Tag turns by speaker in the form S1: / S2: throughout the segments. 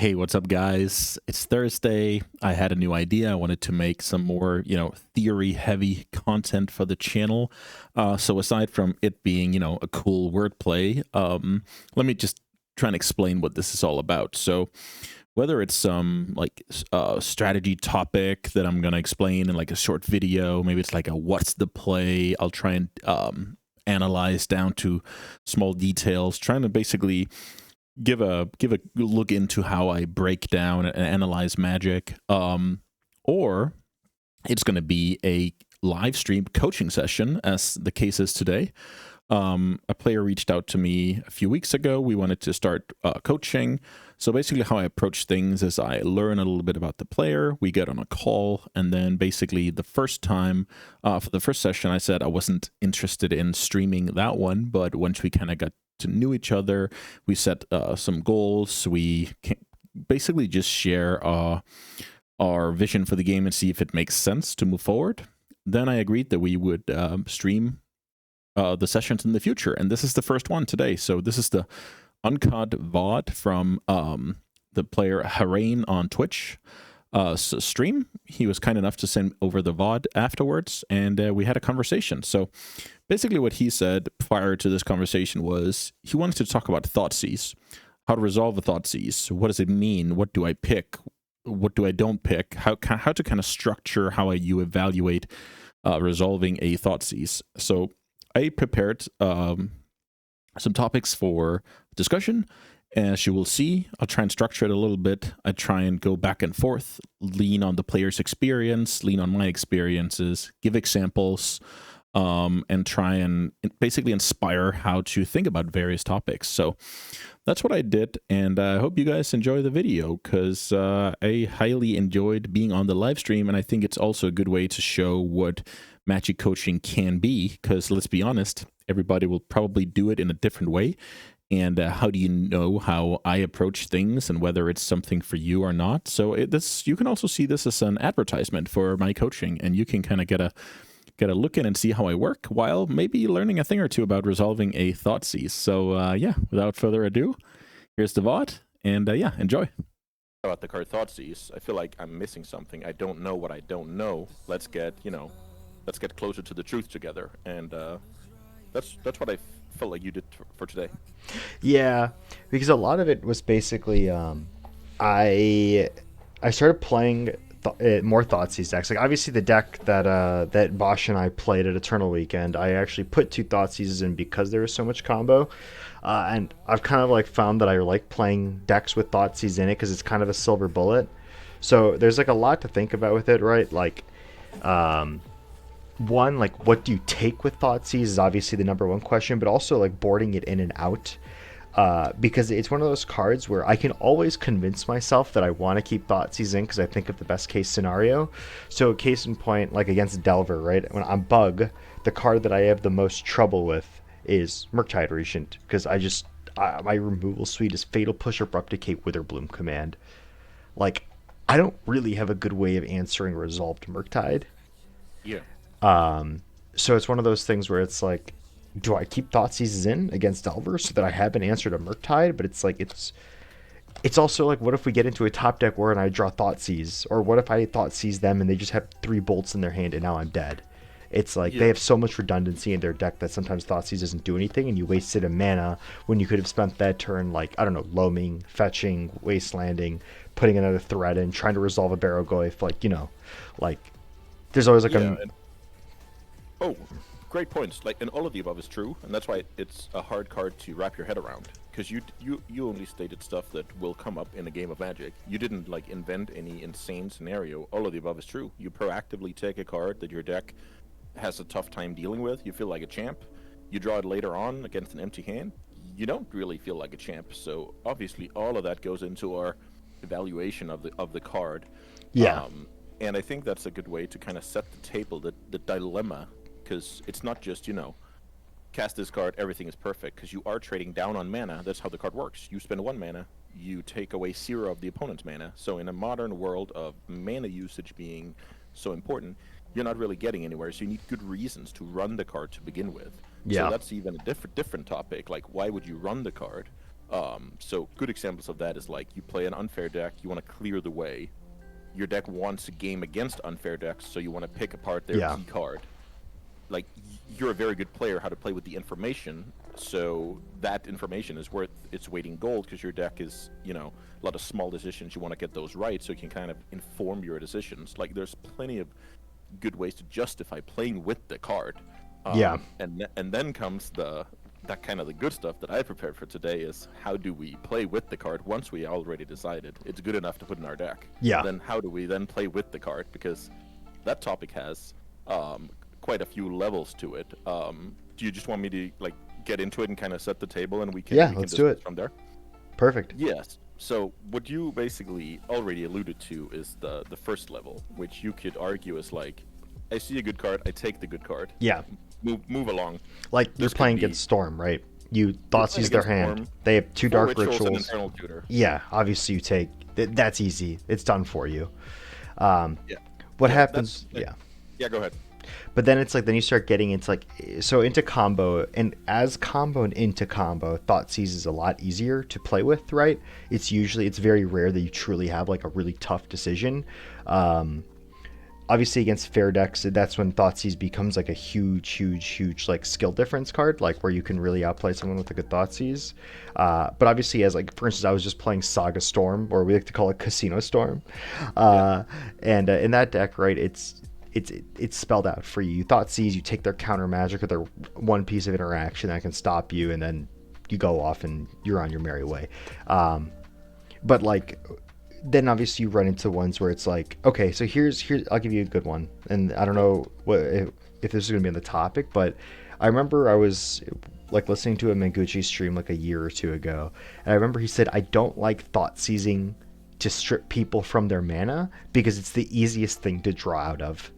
S1: Hey, what's up, guys? It's Thursday. I had a new idea. I wanted to make some more, theory-heavy content for the channel. So aside from it being, a cool wordplay, let me just try and explain what this is all about. So whether it's some strategy topic that I'm gonna explain in like a short video, maybe it's like a what's the play. I'll try and analyze down to small details, trying to basically give a look into how I break down and analyze Magic, or it's going to be a live stream coaching session, as the case is today. A player reached out to me a few weeks ago. We wanted to start coaching. So basically how I approach things is I learn a little bit about the player, we get on a call, and then basically the first time, for the first session, I said I wasn't interested in streaming that one, but once we kind of got to know each other, we set some goals, we basically just share our vision for the game and see if it makes sense to move forward. Then I agreed that we would stream the sessions in the future, and this is the first one today. So this is the uncut VOD from the player hARAIN on Twitch stream. He was kind enough to send over the VOD afterwards, and we had a conversation. So basically what he said prior to this conversation was he wanted to talk about Thoughtseize, how to resolve a Thoughtseize. What does it mean? What do I pick? What do I don't pick? How to kind of structure how you evaluate resolving a Thoughtseize. So I prepared some topics for discussion. As you will see, I'll try and structure it a little bit. I try and go back and forth, lean on the player's experience, lean on my experiences, give examples, and try and basically inspire how to think about various topics. So that's what I did, and I hope you guys enjoy the video, because I highly enjoyed being on the live stream, and I think it's also a good way to show what Magic coaching can be, because let's be honest, everybody will probably do it in a different way. And how do you know how I approach things and whether it's something for you or not? So you can also see this as an advertisement for my coaching, and you can kind of get a look in and see how I work while maybe learning a thing or two about resolving a Thoughtseize. So yeah, without further ado, here's the VOD, and yeah, enjoy. About the card Thoughtseize, I feel like I'm missing something. I don't know what I don't know. Let's get closer to the truth together, and that's what I felt like you did for today.
S2: Yeah, because a lot of it was basically I started playing more Thoughtseize decks. Like obviously the deck that Bosch and I played at Eternal Weekend, I actually put 2 Thoughtseizes in because there was so much combo. And I've kind of like found that I like playing decks with Thoughtseize in it because it's kind of a silver bullet. So there's like a lot to think about with it, right? Like one, like what do you take with Thoughtseize is obviously the #1 question, but also like boarding it in and out, because it's one of those cards where I can always convince myself that I want to keep Thoughtseize in because I think of the best case scenario. So case in point, like against Delver, right? When I'm Bug, the card that I have the most trouble with is Murktide Regent, because my removal suite is Fatal Push, Abrupt Decay, Witherbloom Command. Like, I don't really have a good way of answering Resolved Murktide.
S1: Yeah.
S2: So it's one of those things where it's like, do I keep Thoughtseizes in against Delver so that I have an answer to Murktide? But it's like, it's also like, what if we get into a top deck where I draw Thoughtseize? Or what if I Thoughtseize them and they just have 3 bolts in their hand and now I'm dead? It's like, they have so much redundancy in their deck that sometimes Thoughtseize doesn't do anything, and you wasted a mana when you could have spent that turn, like, I don't know, loaming, fetching, wastelanding, putting another threat in, trying to resolve a Barrogoyf, like, there's always like
S1: Oh, great points. Like, and all of the above is true, and that's why it's a hard card to wrap your head around. Because you only stated stuff that will come up in a game of Magic. You didn't like invent any insane scenario. All of the above is true. You proactively take a card that your deck has a tough time dealing with. You feel like a champ. You draw it later on against an empty hand. You don't really feel like a champ. So obviously, all of that goes into our evaluation of the card.
S2: Yeah.
S1: And I think that's a good way to kind of set the table, the dilemma. Because it's not just, cast this card, everything is perfect, because you are trading down on mana. That's how the card works. You spend 1 mana, you take away 0 of the opponent's mana. So in a modern world of mana usage being so important, you're not really getting anywhere. So you need good reasons to run the card to begin with.
S2: Yeah.
S1: So that's even a different topic. Like, why would you run the card? So good examples of that is like you play an unfair deck, you want to clear the way. Your deck wants a game against unfair decks, so you want to pick apart their
S2: Yeah.
S1: key card. Like you're a very good player how to play with the information, so that information is worth its weight in gold because your deck is, you know, a lot of small decisions. You want to get those right so you can kind of inform your decisions. Like there's plenty of good ways to justify playing with the card.
S2: Yeah.
S1: And then comes that kind of the good stuff that I prepared for today is how do we play with the card once we already decided it's good enough to put in our deck.
S2: Yeah.
S1: Then how do we then play with the card, because that topic has quite a few levels to it. Do you just want me to like get into it and kind of set the table and we can
S2: let's do it
S1: from there?
S2: Perfect.
S1: Yes. So what you basically already alluded to is the first level, which you could argue is like, I see a good card, I take the good card.
S2: Yeah.
S1: Move along.
S2: Like you're playing against Storm, right? You Thoughtseize their hand.
S1: Storm,
S2: They have 2 dark rituals.
S1: And internal tutor.
S2: Yeah, obviously you take. That's easy. It's done for you.
S1: Yeah.
S2: What happens?
S1: Yeah, go ahead.
S2: But then it's like, then you start getting into like, so into combo, and as combo and into combo, Thoughtseize is a lot easier to play with, right? It's very rare that you truly have like a really tough decision. Obviously against fair decks, that's when Thoughtseize becomes like a huge like skill difference card, like where you can really outplay someone with a good Thoughtseize. But obviously, as like, for instance, I was just playing Saga Storm, or we like to call it Casino Storm, and in that deck, right, it's spelled out for you. You Thoughtseize, you take their counter magic or their one piece of interaction that can stop you, and then you go off and you're on your merry way. But like, then obviously you run into ones where it's like, okay, so here's I'll give you a good one, and I don't know if this is going to be on the topic, but I remember I was like listening to a Manguchi stream like a year or two ago, and I remember he said, I don't like Thoughtseizing to strip people from their mana because it's the easiest thing to draw out of.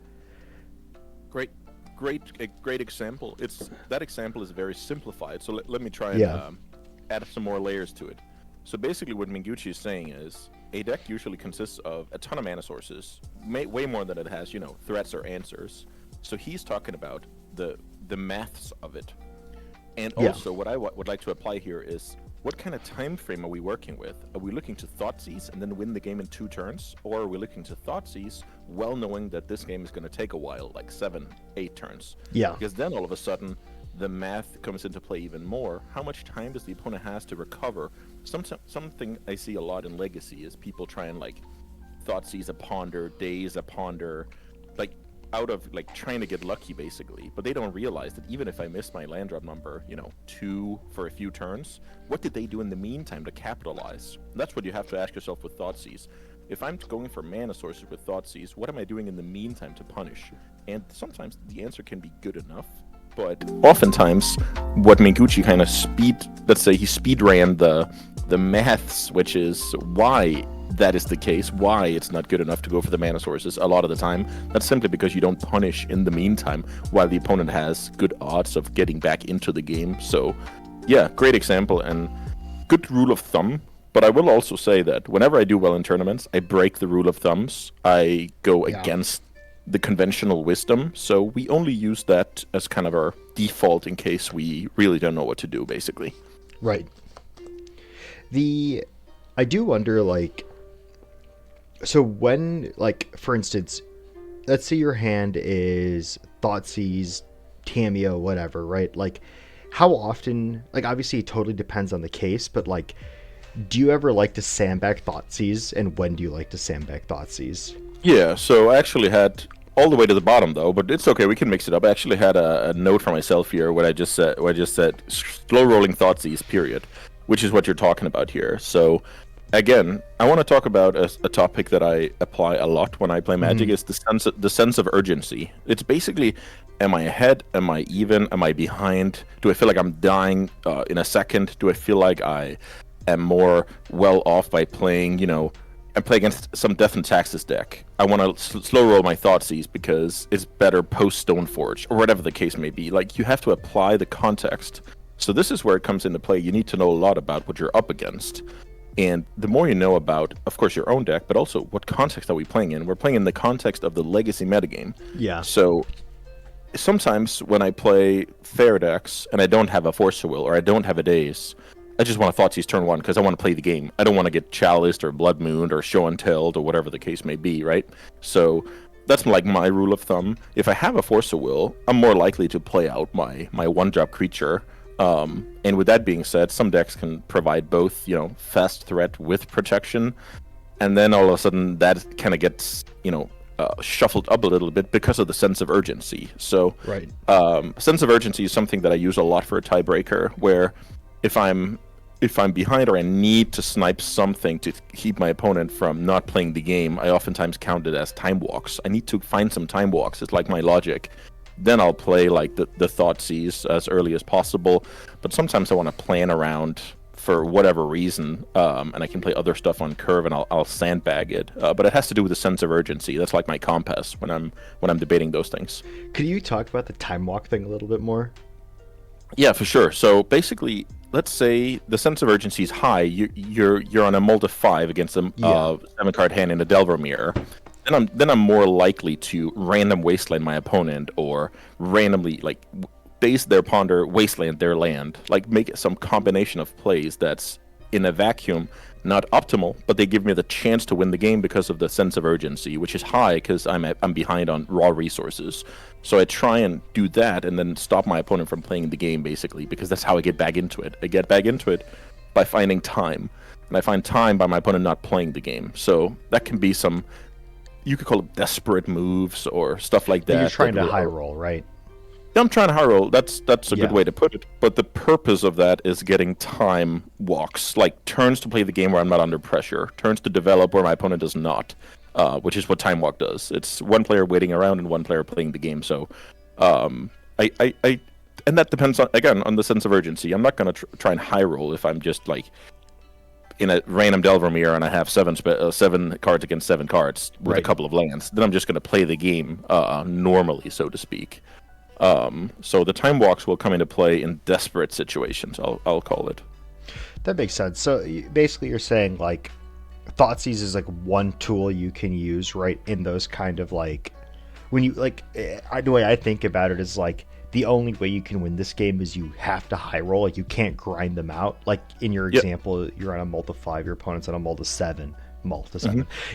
S1: Great example. That example is very simplified, so let me try and add some more layers to it. So basically what Manguchi is saying is a deck usually consists of a ton of mana sources, way more than it has, you know, threats or answers. So he's talking about the maths of it. And also what I would like to apply here is, what kind of time frame are we working with? Are we looking to Thoughtseize and then win the game in 2 turns? Or are we looking to Thoughtseize well knowing that this game is going to take a while, like 7, 8 turns?
S2: Yeah.
S1: Because then all of a sudden, the math comes into play even more. How much time does the opponent has to recover? Something I see a lot in Legacy is people try and like Thoughtseize a ponder, daze a ponder, like out of like trying to get lucky basically, but they don't realize that even if I miss my land drop number, you know, 2 for a few turns, what did they do in the meantime to capitalize? And that's what you have to ask yourself with Thoughtseize. If I'm going for mana sources with Thoughtseize, what am I doing in the meantime to punish? And sometimes the answer can be good enough, but oftentimes what Manguchi kind of speed ran the maths, which is why that is the case, why it's not good enough to go for the mana sources a lot of the time. That's simply because you don't punish in the meantime while the opponent has good odds of getting back into the game. So yeah, great example and good rule of thumb. But I will also say that whenever I do well in tournaments, I break the rule of thumbs. I go against the conventional wisdom. So we only use that as kind of our default in case we really don't know what to do, basically.
S2: Right. I do wonder, like, so when, like, for instance, let's say your hand is Thoughtseize, Tamiyo, whatever, right? Like, how often, like, obviously it totally depends on the case, but, like, do you ever like to sandbag Thoughtseize, and when do you like to sandbag Thoughtseize?
S1: Yeah, so I actually had all the way to the bottom though, but it's okay, we can mix it up. I actually had a note for myself here where I just said slow rolling Thoughtseize, period, which is what you're talking about here. So again, I want to talk about a topic that I apply a lot when I play Magic, is the sense of urgency. It's basically, am I ahead? Am I even? Am I behind? Do I feel like I'm dying in a second? Do I feel like I am more well off by playing, you know, I play against some Death and Taxes deck. I want to slow roll my Thoughtseize because it's better post Stoneforge, or whatever the case may be. Like, you have to apply the context. So this is where it comes into play. You need to know a lot about what you're up against. And the more you know about, of course, your own deck, but also what context are we playing in? We're playing in the context of the Legacy metagame.
S2: Yeah.
S1: So sometimes when I play fair decks and I don't have a Force of Will or I don't have a Daze, I just want to Thoughtseize turn 1 because I want to play the game. I don't want to get chaliced or blood mooned or show and telled or whatever the case may be, right? So that's like my rule of thumb. If I have a Force of Will, I'm more likely to play out my one-drop creature. And with that being said, some decks can provide both, fast threat with protection, and then all of a sudden that kind of gets, shuffled up a little bit because of the sense of urgency. So,
S2: Right.
S1: Sense of urgency is something that I use a lot for a tiebreaker, where if I'm behind or I need to snipe something to keep my opponent from not playing the game, I oftentimes count it as time walks. I need to find some time walks. It's like my logic. Then I'll play like the Thoughtseize as early as possible. But sometimes I want to plan around for whatever reason, and I can play other stuff on curve, and I'll sandbag it. But it has to do with a sense of urgency. That's like my compass when I'm debating those things.
S2: Could you talk about the time walk thing a little bit more?
S1: Yeah, for sure. So basically, let's say the sense of urgency is high. You're on a mold of 5 against a 7-card hand in a Delver Mirror. Then I'm more likely to random wasteland my opponent, or randomly base their ponder, wasteland their land. Like make some combination of plays that's in a vacuum not optimal, but they give me the chance to win the game because of the sense of urgency, which is high because I'm behind on raw resources. So I try and do that and then stop my opponent from playing the game, basically, because that's how I get back into it. I get back into it by finding time, and I find time by my opponent not playing the game. So that can be some, you could call it desperate moves or stuff like that.
S2: You're trying to high roll, right?
S1: I'm trying to high roll. That's a good way to put it. But the purpose of that is getting time walks, like turns to play the game where I'm not under pressure, turns to develop where my opponent does not, which is what time walk does. It's one player waiting around and one player playing the game. So, and that depends on, again, on the sense of urgency. I'm not going to try and high roll if I'm just like in a random Delver Mirror and I have 7 cards against 7 cards with a couple of lands. Then I'm just going to play the game normally, so to speak. So the time walks will come into play in desperate situations, I'll call it.
S2: That makes sense. So basically you're saying like Thoughtseize is like one tool you can use, right, in those kind of like, when you like, the way I think about it is like the only way you can win this game is you have to high roll. Like you can't grind them out. Like in your example, you're on a multi 5, your opponent's on a multi 7.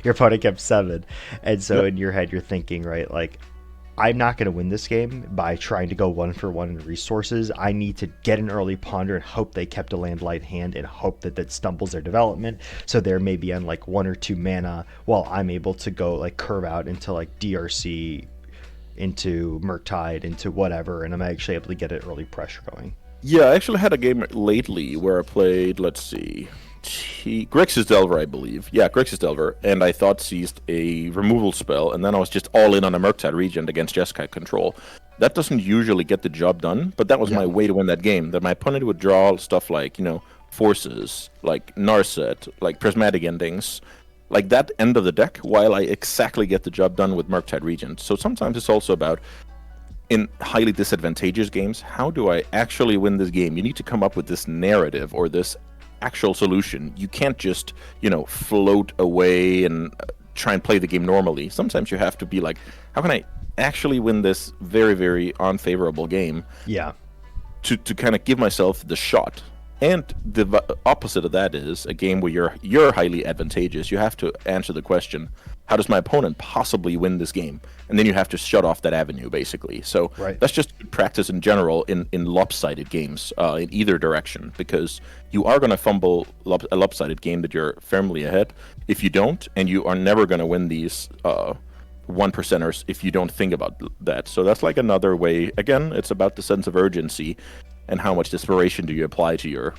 S2: Your opponent kept 7, and so in your head you're thinking, right, like, I'm not going to win this game by trying to go 1-for-1 in resources. I need to get an early ponder and hope they kept a land light hand and hope that stumbles their development. So they're maybe on like 1 or 2 mana while I'm able to go like curve out into like DRC, into Murktide, into whatever, and I'm actually able to get an early pressure going.
S1: Yeah, I actually had a game lately where I played, let's see, Grixis Delver, I believe. Yeah, Grixis Delver, and I Thoughtseized a removal spell, and then I was just all in on a Murktide Regent against Jeskai control. That doesn't usually get the job done, but that was my way to win that game. That my opponent would draw stuff like, Forces, like Narset, like Prismatic Endings, like that end of the deck, while I exactly get the job done with Murktide Regent. So sometimes it's also about, in highly disadvantageous games, how do I actually win this game? You need to come up with this narrative or this actual solution. You can't just, float away and try and play the game normally. Sometimes you have to be like, how can I actually win this very, very unfavorable game?
S2: Yeah.
S1: To kind of give myself the shot. And the opposite of that is a game where you're highly advantageous. You have to answer the question, how does my opponent possibly win this game? And then you have to shut off that avenue, basically. So that's just good practice in general in lopsided games, in either direction, because you are going to fumble a lopsided game that you're firmly ahead if you don't, and you are never going to win these 1%ers if you don't think about that. So that's like another way. Again, it's about the sense of urgency and how much desperation do you apply to your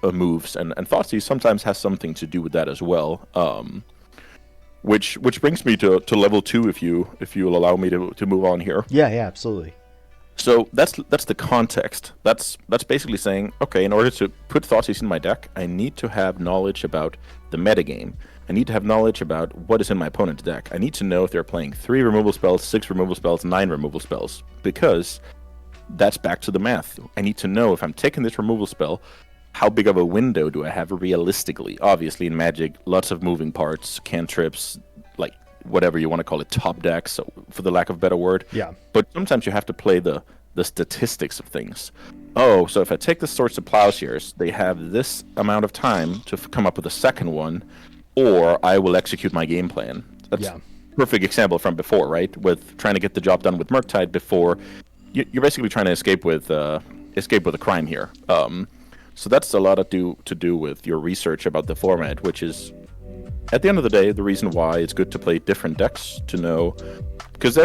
S1: moves, and Thoughtseize sometimes has something to do with that as well. Which brings me to level 2, if you'll allow me to move on here.
S2: Yeah, absolutely.
S1: So that's the context. That's basically saying, okay, in order to put Thoughtseize in my deck, I need to have knowledge about the metagame. I need to have knowledge about what is in my opponent's deck. I need to know if they're playing 3 removal spells, 6 removal spells, 9 removal spells, because that's back to the math. I need to know if I'm taking this removal spell, how big of a window do I have realistically? Obviously, in Magic, lots of moving parts, cantrips, like whatever you want to call it, top decks, so for the lack of a better word.
S2: Yeah.
S1: But sometimes you have to play the the statistics of things. Oh, so if I take the Swords to Plowshares, they have this amount of time to come up with a second one, or I will execute my game plan. That's a perfect example from before, right? With trying to get the job done with Murktide before, you're basically trying to escape with a crime here. So that's a lot to do with your research about the format, which is, at the end of the day, the reason why it's good to play different decks, to know, because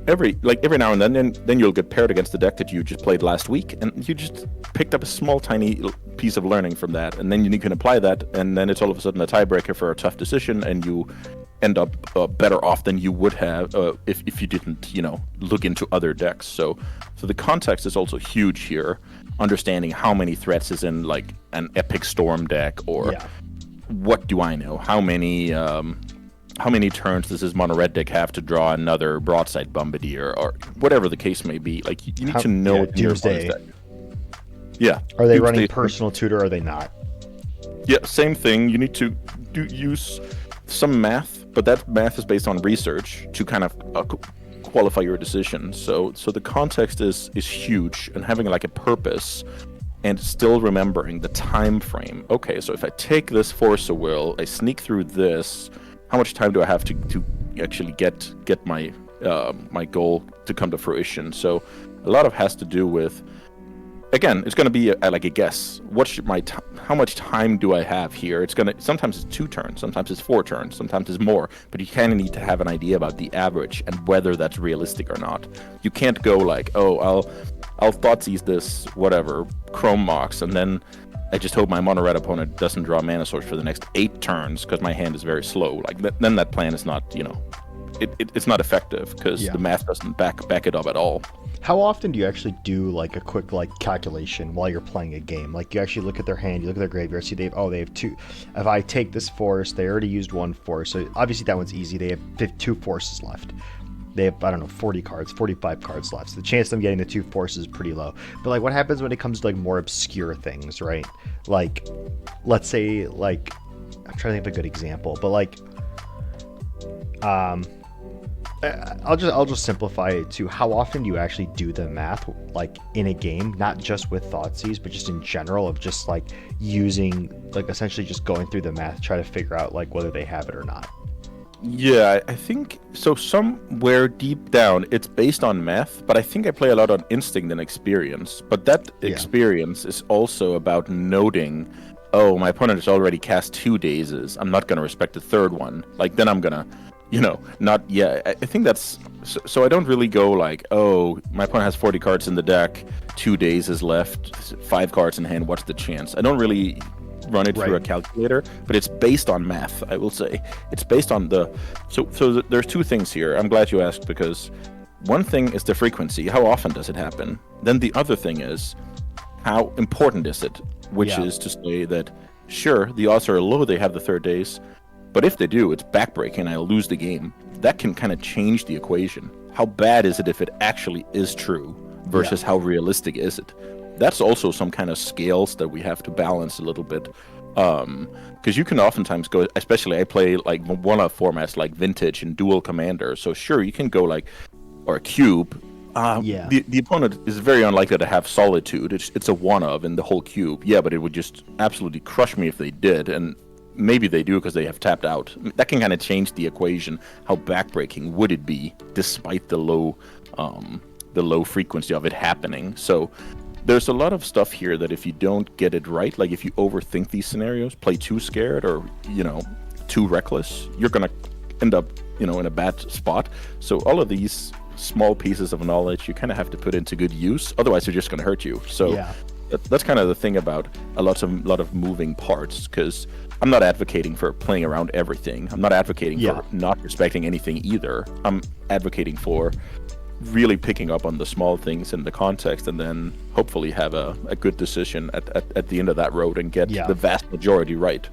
S1: every now and then you'll get paired against the deck that you just played last week, and you just picked up a small tiny piece of learning from that, and then you can apply that, and then it's all of a sudden a tiebreaker for a tough decision, and you end up better off than you would have if you didn't look into other decks. So the context is also huge here, understanding how many threats is in like an Epic Storm deck, or what do I know, how many turns does this mono red deck have to draw another broadside bombardier, or whatever the case may be. Like, you need to know
S2: Doomsday.
S1: Yeah.
S2: Are they running personal tutor, or are they not?
S1: Yeah, same thing. You need to use some math, but that math is based on research to kind of qualify your decision. So the context is huge, and having like a purpose and still remembering the time frame. Okay, so if I take this Force of Will, I sneak through this, how much time do I have to actually get my my goal to come to fruition? So a lot of has to do with, again, it's going to be like a guess. How much time do I have here? Sometimes it's 2 turns, sometimes it's 4 turns, sometimes it's more, but you kind of need to have an idea about the average and whether that's realistic or not. You can't go like, oh, I'll Thoughtseize this whatever Chrome Mox, and then I just hope my mono red opponent doesn't draw mana source for the next 8 turns because my hand is very slow. Like then that plan is not, it's not effective, because the math doesn't back it up at all.
S2: How often do you actually do like a quick calculation while you're playing a game? Like, you actually look at their hand, you look at their graveyard, see they have 2. If I take this force, they already used 1 force, so obviously that one's easy. They have 2 forces left. They have, 40 cards, 45 cards left. So the chance of them getting the 2 forces is pretty low. But like, what happens when it comes to like more obscure things, right? Like, let's say, like, I'm trying to think of a good example, but like, I'll just simplify it to how often do you actually do the math, like in a game, not just with Thoughtseize, but just in general, of just like using, like, essentially just going through the math, try to figure out like whether they have it or not.
S1: Yeah, I think so. Somewhere deep down, it's based on math, but I think I play a lot on instinct and experience. But that experience is also about noting, oh, my opponent has already cast 2 dazes. I'm not going to respect the third one. Like, then I'm going to, not. Yeah, I think that's. So I don't really go like, oh, my opponent has 40 cards in the deck, 2 dazes left, 5 cards in hand. What's the chance? I don't really run it through a calculator, but it's based on math. I will say it's based on there's 2 things here. I'm glad you asked, because one thing is the frequency. How often does it happen? Then the other thing is, how important is it? Which is to say that, sure, the odds are low they have the 3rd daze, but if they do, it's backbreaking and I'll lose the game. That can kind of change the equation. How bad is it if it actually is true versus how realistic is it? That's also some kind of scales that we have to balance a little bit, because you can oftentimes go, especially I play like one-off formats like Vintage and Dual Commander, so sure, you can go like, or a cube. The opponent is very unlikely to have Solitude. It's a one-of in the whole cube. Yeah, but it would just absolutely crush me if they did, and maybe they do because they have tapped out. That can kind of change the equation. How backbreaking would it be despite the low frequency of it happening? So there's a lot of stuff here that if you don't get it right, like if you overthink these scenarios, play too scared or, too reckless, you're going to end up, in a bad spot. So all of these small pieces of knowledge, you kind of have to put into good use. Otherwise, they're just going to hurt you. So that's kind of the thing about a lot of moving parts, because I'm not advocating for playing around everything. I'm not advocating for not respecting anything either. I'm advocating for really picking up on the small things in the context, and then hopefully have a good decision at the end of that road and get the vast majority right.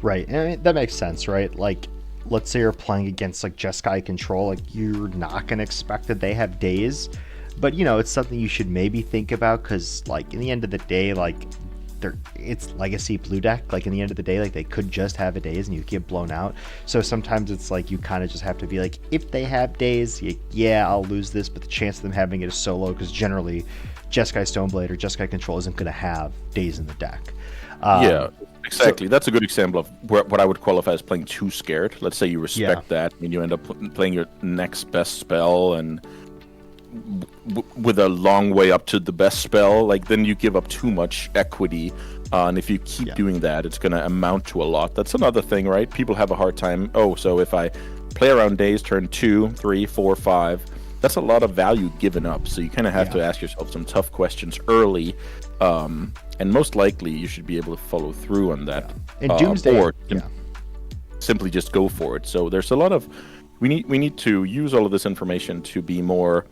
S2: Right, and I mean, that makes sense, right? Like, let's say you're playing against like Jeskai Control, like you're not going to expect that they have days, but it's something you should maybe think about, because like in the end of the day, like it's legacy blue deck. Like in the end of the day, like they could just have a daze and you get blown out. So sometimes it's like you kind of just have to be like, if they have daze, yeah, I'll lose this, but the chance of them having it is so low because generally Jeskai Stoneblade or Jeskai Control isn't going to have daze in the deck.
S1: Yeah, exactly. That's a good example of what I would qualify as playing too scared. Let's say you respect that, and you end up playing your next best spell, and with a long way up to the best spell, like then you give up too much equity. And if you keep doing that, it's going to amount to a lot. That's another thing, right? People have a hard time. Oh, so if I play around days, turn 2, 3, 4, 5, that's a lot of value given up. So you kind of have to ask yourself some tough questions early. And most likely you should be able to follow through on that.
S2: In Doomsday,
S1: or simply just go for it. So there's a lot of we need to use all of this information to be more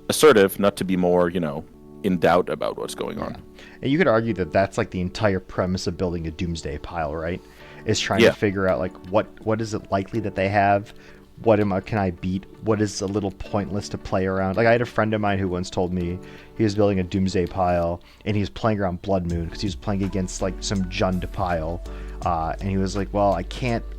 S1: assertive, not to be more, in doubt about what's going on.
S2: And you could argue that that's like the entire premise of building a Doomsday pile, right? Is trying to figure out like what is it likely that they have? What can I beat? What is a little pointless to play around? Like I had a friend of mine who once told me he was building a Doomsday pile and he was playing around Blood Moon because he was playing against like some Jund pile. And he was like, well, I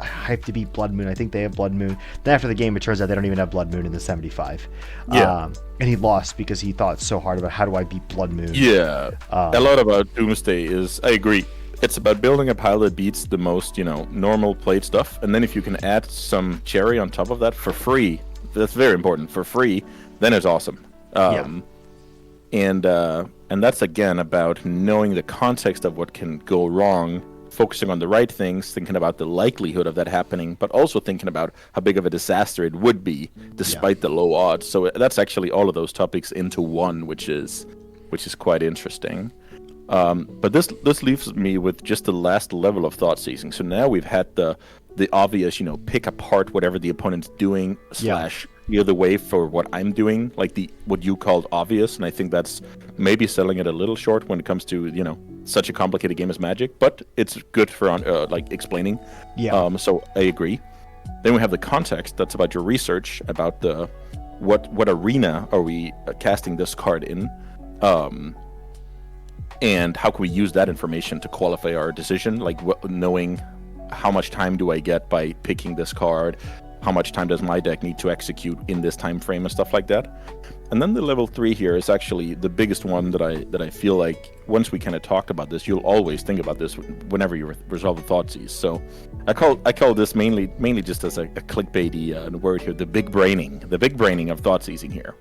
S2: have to beat Blood Moon. I think they have Blood Moon. Then after the game, it turns out they don't even have Blood Moon in the 75. And he lost because he thought so hard about how do I beat Blood Moon.
S1: Yeah. A lot about Doomsday is, I agree, it's about building a pile that beats the most, normal played stuff. And then if you can add some cherry on top of that for free, that's very important, for free, then it's awesome. And that's, again, about knowing the context of what can go wrong, focusing on the right things, thinking about the likelihood of that happening, but also thinking about how big of a disaster it would be despite the low odds. So that's actually all of those topics into one, which is quite interesting. But this leaves me with just the last level of thought seizing. So now we've had the obvious, pick apart whatever the opponent's doing / clear the way for what I'm doing, like what you called obvious. And I think that's maybe selling it a little short when it comes to, such a complicated game as Magic, but it's good for explaining. So I agree. Then we have the context. That's about your research about what arena are we casting this card in. And how can we use that information to qualify our decision? Like knowing how much time do I get by picking this card? How much time does my deck need to execute in this time frame and stuff like that? And then the level 3 here is actually the biggest one that I feel like once we kind of talked about this, you'll always think about this whenever you resolve the Thoughtseize. So I call this mainly just as a clickbaity word here, the big braining of Thoughtseizing here.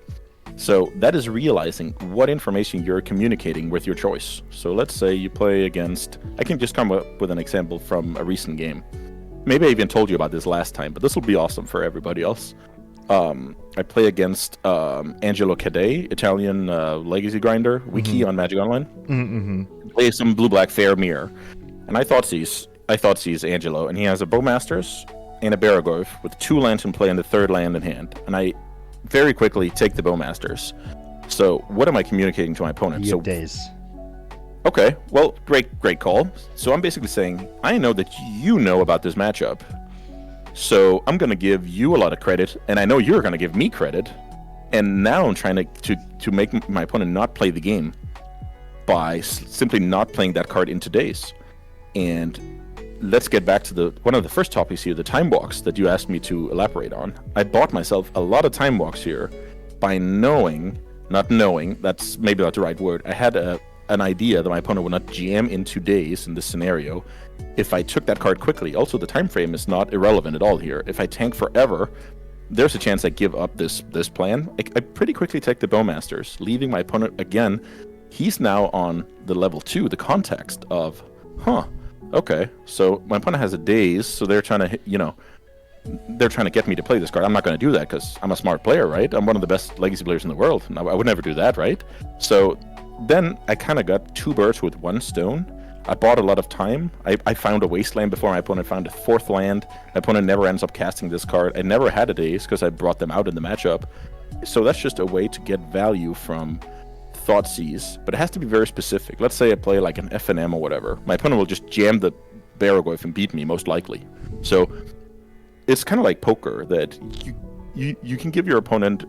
S1: So that is realizing what information you're communicating with your choice. So let's say you play against, I can just come up with an example from a recent game. Maybe I even told you about this last time, but this will be awesome for everybody else. I play against Angelo Cadet, Italian legacy grinder, wiki on Magic Online. Play some blue-black fair mirror. And I Thoughtseize Angelo, and he has a Bowmasters and a Baragorf with 2 lands in play and the 3rd land in hand. And I very quickly take the Bowmasters. So what am I communicating to my opponent?
S2: You have days.
S1: Okay, well, great call. So I'm basically saying, I know that you know about this matchup, so I'm going to give you a lot of credit, and I know you're going to give me credit, and now I'm trying to make my opponent not play the game by simply not playing that card in today's. And let's get back to one of the first topics here, the time walks that you asked me to elaborate on. I bought myself a lot of time walks here by not knowing, that's maybe not the right word. I had an idea that my opponent would not jam in 2 days in this scenario if I took that card quickly. Also, the time frame is not irrelevant at all here. If I tank forever, there's a chance I give up this plan. I pretty quickly take the Bowmasters, leaving my opponent again. He's now on the level 2, the context of, okay, so my opponent has a daze, so they're trying to get me to play this card. I'm not going to do that because I'm a smart player, right? I'm one of the best legacy players in the world. I would never do that, right? So then I kind of got 2 birds with 1 stone. I bought a lot of time. I found a wasteland before my opponent found a 4th land. My opponent never ends up casting this card. I never had a daze because I brought them out in the matchup. So that's just a way to get value from Thoughtseize, but it has to be very specific. Let's say I play like an FNM or whatever. My opponent will just jam the Baragorf and beat me, most likely. So it's kind of like poker, that you can give your opponent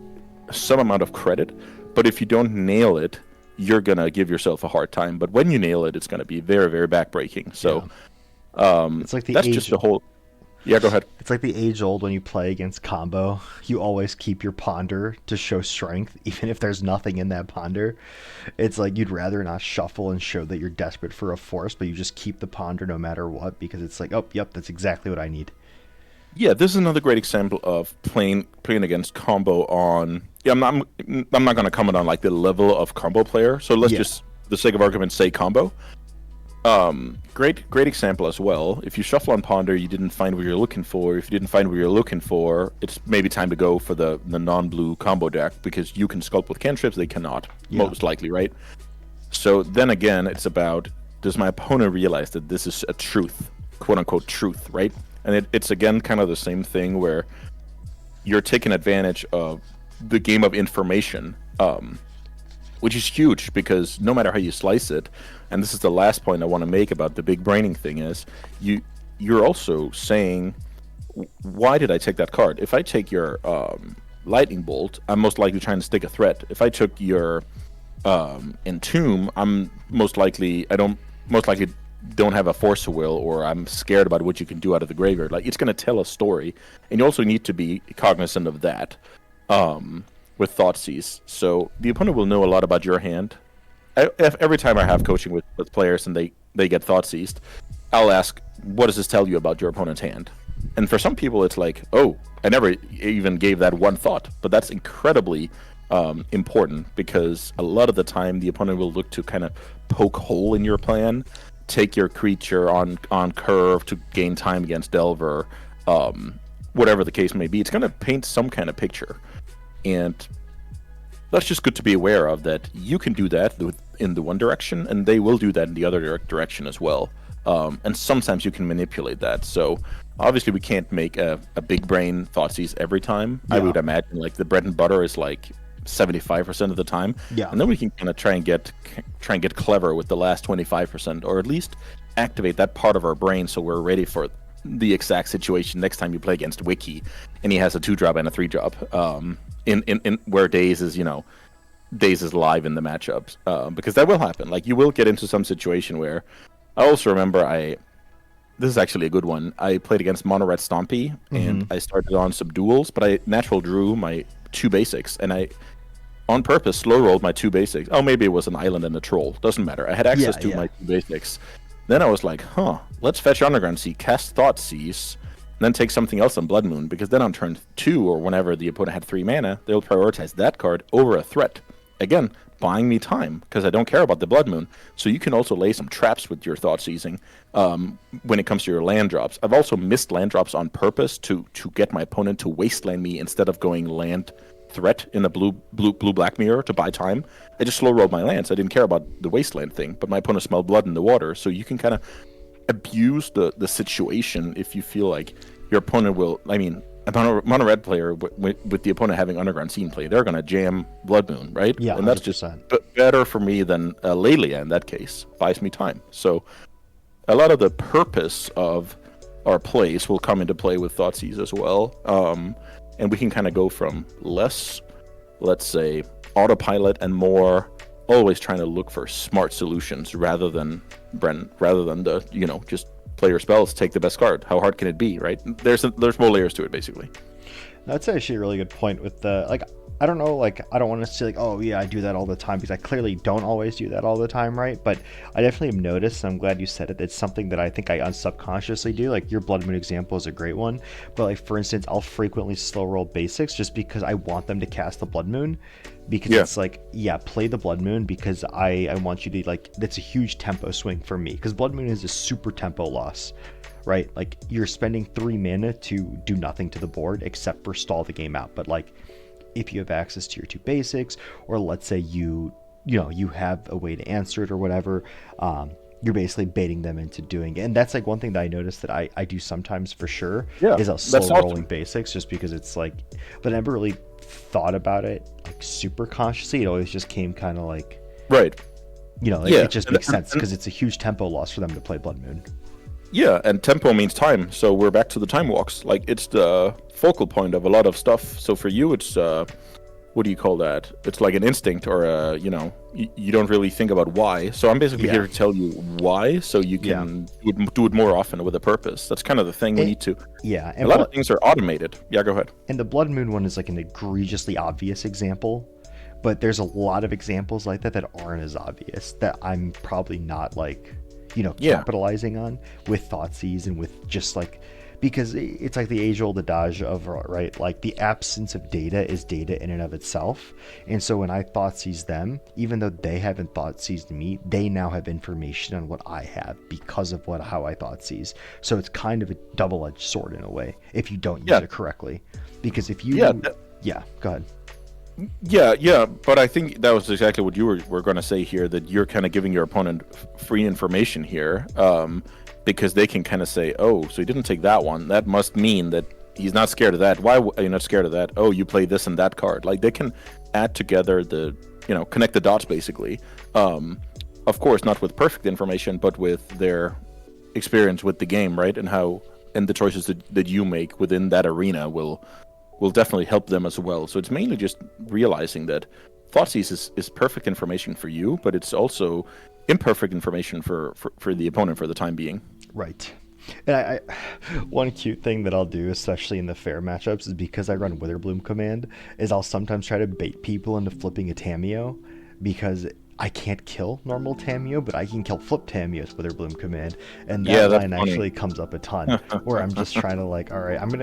S1: some amount of credit, but if you don't nail it, you're gonna give yourself a hard time. But when you nail it, it's gonna be very, very backbreaking. So
S2: It's like the
S1: that's
S2: age.
S1: just the whole. Yeah, go ahead.
S2: It's like the age old when you play against combo. You always keep your ponder to show strength, even if there's nothing in that ponder. It's like you'd rather not shuffle and show that you're desperate for a force, but you just keep the ponder no matter what because it's like, oh, yep, that's exactly what I need.
S1: Yeah, this is another great example of playing against combo on. Yeah, I'm not going to comment on like the level of combo player. So let's just, for the sake of argument, say combo. Great example as well. If you shuffle on ponder, you didn't find what you're looking for. If you didn't find what you're looking for, it's maybe time to go for the non-blue combo deck because you can sculpt with cantrips, they cannot, most likely, right? So then again, it's about, does my opponent realize that this is a truth, quote unquote truth, right? And it's again kind of the same thing where you're taking advantage of the game of information, which is huge because no matter how you slice it, and this is the last point I want to make about the big braining thing, is you're also saying, why did I take that card? If I take your lightning bolt, I'm most likely trying to stick a threat. If I took your entomb, I'm most likely don't have a force of will, or I'm scared about what you can do out of the graveyard. Like, it's going to tell a story, and you also need to be cognizant of that with Thoughtseize. So the opponent will know a lot about your hand. Every time I have coaching with players and they get Thoughtseized, I'll ask, what does this tell you about your opponent's hand? And for some people, it's like, oh, I never even gave that one thought. But that's incredibly important because a lot of the time the opponent will look to kind of poke hole in your plan, take your creature on curve to gain time against Delver, whatever the case may be. It's going to paint some kind of picture. And that's just good to be aware of, that you can do that in the one direction, and they will do that in the other direction as well. And sometimes you can manipulate that. So obviously we can't make a big brain Thoughtseize every time. I would imagine like the bread and butter is like 75% of the time. Yeah. And then we can kind of try and get clever with the last 25%, or at least activate that part of our brain so we're ready for the exact situation next time you play against Wiki and he has a 2-drop and a 3-drop. In where Daze is live in the matchups, because that will happen. Like, you will get into some situation where, I also remember this is actually a good one. I played against Mono Red Stompy, and I started on some duels, but I natural drew my 2 basics, and I on purpose slow rolled my 2 basics. Oh, maybe it was an island and a troll, doesn't matter. I had access to my 2 basics. Then I was like, let's fetch Underground Sea, cast Thoughtseize, then take something else on Blood Moon, because then on turn 2, or whenever the opponent had 3 mana, they'll prioritize that card over a threat. Again, buying me time, because I don't care about the Blood Moon. So you can also lay some traps with your Thoughtseizing when it comes to your land drops. I've also missed land drops on purpose to get my opponent to wasteland me instead of going land threat in a blue-black mirror to buy time. I just slow rolled my lands. I didn't care about the wasteland thing, but my opponent smelled blood in the water, so you can kind of abuse the situation if you feel like your opponent will. I mean, a mono red player with the opponent having Underground Scene play, they're going to jam Blood Moon, right? Yeah, and that's 100%. Just better for me than Lelia in that case. Buys me time. So a lot of the purpose of our plays will come into play with Thoughtseize as well. And we can kind of go from less, let's say, autopilot and more always trying to look for smart solutions rather than the, just play your spells, take the best card. How hard can it be, right? There's more layers to it, basically.
S2: That's actually a really good point with the, I don't know, I don't want to say oh yeah, I do that all the time, because I clearly don't always do that all the time, right? But I definitely have noticed, and I'm glad you said it, it's something that I think I unsubconsciously do. Your Blood Moon example is a great one, but for instance, I'll frequently slow roll basics just because I want them to cast the Blood Moon, because it's play the Blood Moon, because I want you to, that's a huge tempo swing for me, because Blood Moon is a super tempo loss, right? You're spending 3 mana to do nothing to the board except for stall the game out, but if you have access to your 2 basics, or let's say you have a way to answer it or whatever, you're basically baiting them into doing it. And that's one thing that I noticed that I do sometimes for sure, is I'll slow rolling basics, just because it's but I never really thought about it super consciously. It always just came kind of
S1: right.
S2: It just makes sense because it's a huge tempo loss for them to play Blood Moon.
S1: Yeah, and tempo means time, so we're back to the time walks. It's the focal point of a lot of stuff. So for you, it's what do you call that? It's like an instinct, or you don't really think about why. So I'm basically here to tell you why, so you can do it more often with a purpose. That's kind of the thing we need to.
S2: And
S1: a lot of things are automated. Yeah, go ahead.
S2: And the Blood Moon one is like an egregiously obvious example, but there's a lot of examples like that aren't as obvious, that I'm probably not like, capitalizing on with Thoughtseize and with just like, because it's like the age-old adage of, right, like the absence of data is data in and of itself. And so when I Thoughtseize them, even though they haven't Thoughtseized me, they now have information on what I have because of how I Thoughtseize. So it's kind of a double-edged sword in a way if you don't use it correctly. Because if you... go ahead.
S1: Yeah, but I think that was exactly what you were going to say here, that you're kind of giving your opponent free information here, because they can kind of say, oh, so he didn't take that one. That must mean that he's not scared of that. Why are you not scared of that? Oh, you play this and that card. Like, they can add together connect the dots, basically. Of course, not with perfect information, but with their experience with the game, right? And the choices that you make within that arena will definitely help them as well. So it's mainly just realizing that Thoughtseize is perfect information for you, but it's also imperfect information for the opponent for the time being.
S2: Right. And I one cute thing that I'll do, especially in the fair matchups, is because I run Witherbloom command, is I'll sometimes try to bait people into flipping a Tamiyo, because I can't kill normal Tamiyo, but I can kill flip Tamiyo with Witherbloom command, and that line actually comes up a ton, where I'm just trying to like, all right, I'm going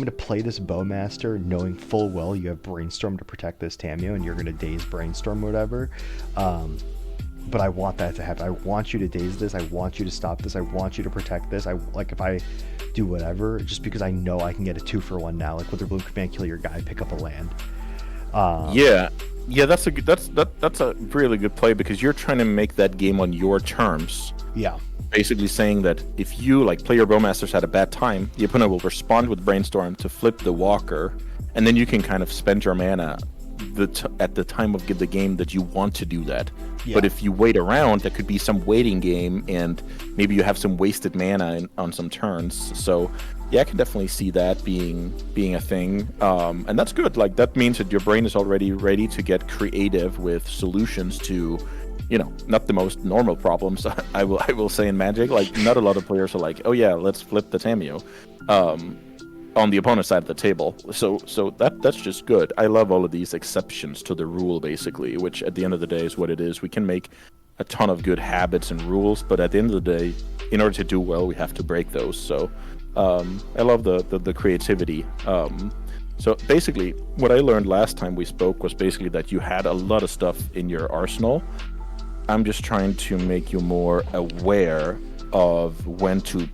S2: to play this Bowmaster knowing full well you have Brainstorm to protect this Tamiyo, and you're going to daze Brainstorm or whatever. But I want that to happen. I want you to daze this. I want you to stop this. I want you to protect this. if I do whatever, just because I know I can get a 2-for-1 now, like Witherbloom command, kill your guy, pick up a land.
S1: That's a really good play, because you're trying to make that game on your terms.
S2: Yeah.
S1: Basically saying that if you play your Bowmasters at a bad time, the opponent will respond with Brainstorm to flip the Walker, and then you can kind of spend your mana at the time of the game that you want to do that. But if you wait around, there could be some waiting game, and maybe you have some wasted mana on some turns. So I can definitely see that being a thing, and that's good. Like, that means that your brain is already ready to get creative with solutions to, not the most normal problems. I will say in Magic, like, not a lot of players are like, oh yeah, let's flip the Tamiyo on the opponent's side of the table. So that's just good. I love all of these exceptions to the rule, basically, which at the end of the day is what it is. We can make a ton of good habits and rules, but at the end of the day, in order to do well, we have to break those. So I love the creativity. So basically, what I learned last time we spoke was basically that you had a lot of stuff in your arsenal. I'm just trying to make you more aware of when to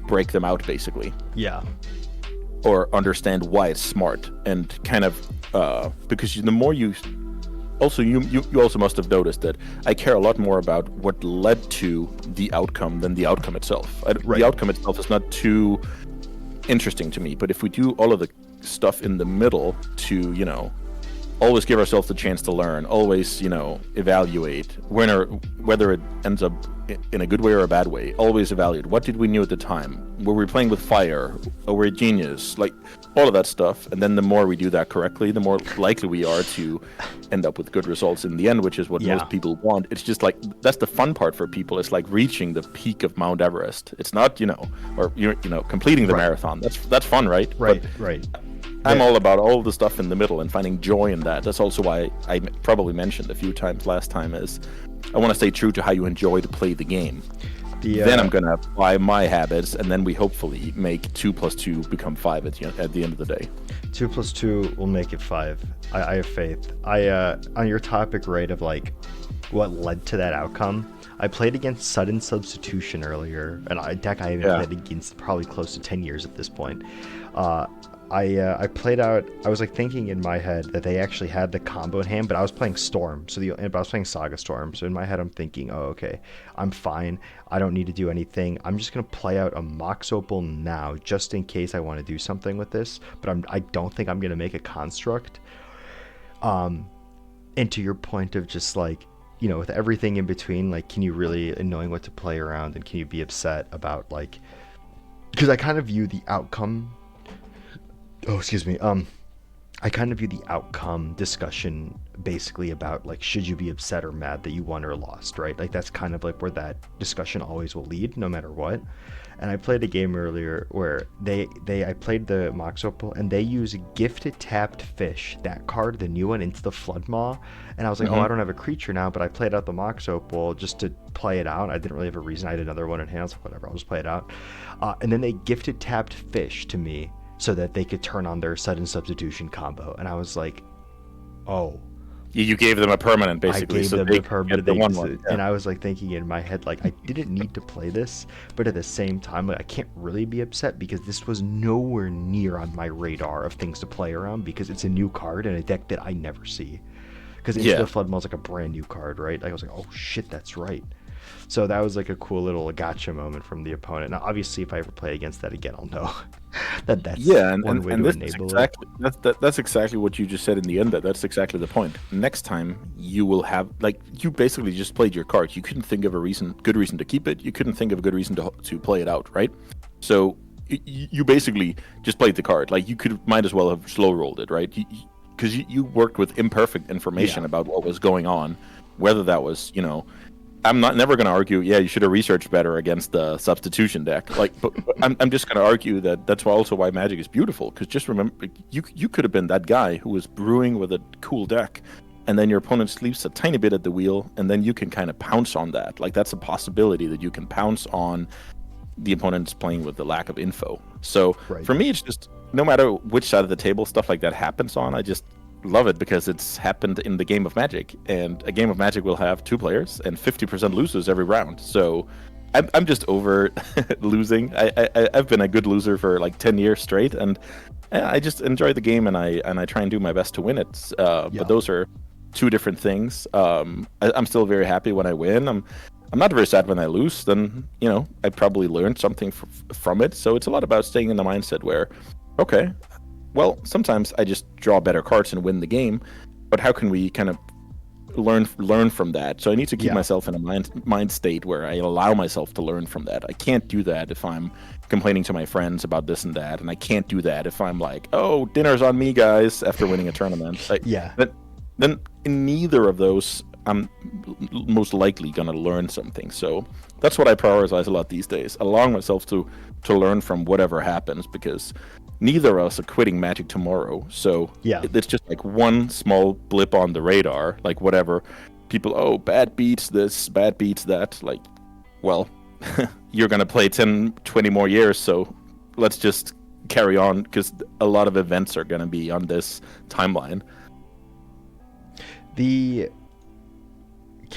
S1: break them out, basically.
S2: Yeah.
S1: Or understand why it's smart, and kind of because the more you also must have noticed that I care a lot more about what led to the outcome than the outcome itself. The outcome itself is not too interesting to me, but if we do all of the stuff in the middle to always give ourselves the chance to learn, always evaluate whether it ends up in a good way or a bad way, always evaluate what did we know at the time, were we playing with fire, or were we a genius, like all of that stuff. And then the more we do that correctly, the more likely we are to end up with good results in the end, which is what most people want. It's just like, that's the fun part for people. It's like reaching the peak of Mount Everest. It's not or completing the marathon. That's fun, right?
S2: Right.
S1: I'm all about all the stuff in the middle and finding joy in that. That's also why I probably mentioned a few times last time is I want to stay true to how you enjoy to play the game. Then I'm going to apply my habits, and then we hopefully make 2 + 2 become 5 at the end of the day.
S2: 2 + 2 will make it 5. I have faith. On your topic, right, of like what led to that outcome, I played against Sudden Substitution earlier, and a deck I haven't played against probably close to 10 years at this point. I played out. I was like thinking in my head that they actually had the combo in hand, but I was playing Storm, but I was playing Saga Storm. So in my head, I'm thinking, oh, okay, I'm fine. I don't need to do anything. I'm just gonna play out a Mox Opal now, just in case I want to do something with this. But I don't think I'm gonna make a construct. And to your point of just like, with everything in between, like, can you really, knowing what to play around, and can you be upset about like, because I kind of view the outcome. Oh, excuse me. I kind of view the outcome discussion basically about like, should you be upset or mad that you won or lost, right? Like that's kind of like where that discussion always will lead, no matter what. And I played a game earlier where I played the Mox Opal and they use gifted tapped fish, that card, the new one, into the Flood Maw. And I was like, oh, I don't have a creature now, but I played out the Mox Opal just to play it out. I didn't really have a reason. I had another one in hand, so whatever, I'll just play it out. And then they gifted tapped fish to me so that they could turn on their sudden substitution combo. And I was like, oh.
S1: You gave them a permanent, basically.
S2: I gave them the permanent,
S1: yeah.
S2: And I was like thinking in my head, like, I didn't need to play this, but at the same time, like, I can't really be upset because this was nowhere near on my radar of things to play around because it's a new card and a deck that I never see. Because Into the Flood Maw is like a brand new card, right? Like, I was like, oh shit, that's right. So that was like a cool little gotcha moment from the opponent. Now, obviously, if I ever play against that again, I'll know that's one way to enable it.
S1: That's exactly what you just said in the end. That's exactly the point. Next time, you will have, like, you basically just played your card. You couldn't think of a good reason to keep it. You couldn't think of a good reason to play it out, right? So you basically just played the card. Like, you might as well have slow rolled it, right? Because you worked with imperfect information about what was going on, whether that was, I'm never going to argue, yeah, you should have researched better against the substitution deck. Like, but I'm just going to argue that that's also why Magic is beautiful. Because just remember, you could have been that guy who was brewing with a cool deck, and then your opponent sleeps a tiny bit at the wheel, and then you can kind of pounce on that. Like, that's a possibility that you can pounce on the opponent's playing with the lack of info. So for me, it's just, no matter which side of the table stuff like that happens on, I just love it because it's happened in the game of Magic, and a game of Magic will have 2 players and 50% losers every round. So I'm just over losing. I've been a good loser for like 10 years straight, and I just enjoy the game, and I try and do my best to win it. But those are 2 different things. I'm still very happy when I win. I'm not very sad when I lose. Then I probably learned something from it. So it's a lot about staying in the mindset where, okay, well, sometimes I just draw better cards and win the game, but how can we kind of learn from that? So I need to keep myself in a mind state where I allow myself to learn from that. I can't do that if I'm complaining to my friends about this and that, and I can't do that if I'm like, oh, dinner's on me, guys, after winning a tournament. Then in neither of those, I'm most likely going to learn something. So that's what I prioritize a lot these days, allowing myself to learn from whatever happens, because neither of us are quitting Magic tomorrow. So it's just like one small blip on the radar, like whatever. People, bad beats this, bad beats that. Like, well, you're going to play 10, 20 more years, so let's just carry on, because a lot of events are going to be on this timeline.
S2: Can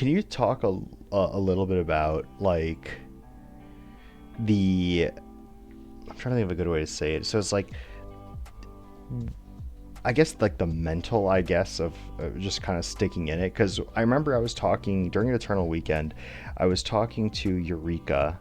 S2: you talk a little bit about, like, I'm trying to think of a good way to say it. So it's like, I guess, like, the mental, of just kind of sticking in it. Because I remember I was talking during Eternal Weekend, I was talking to Eureka,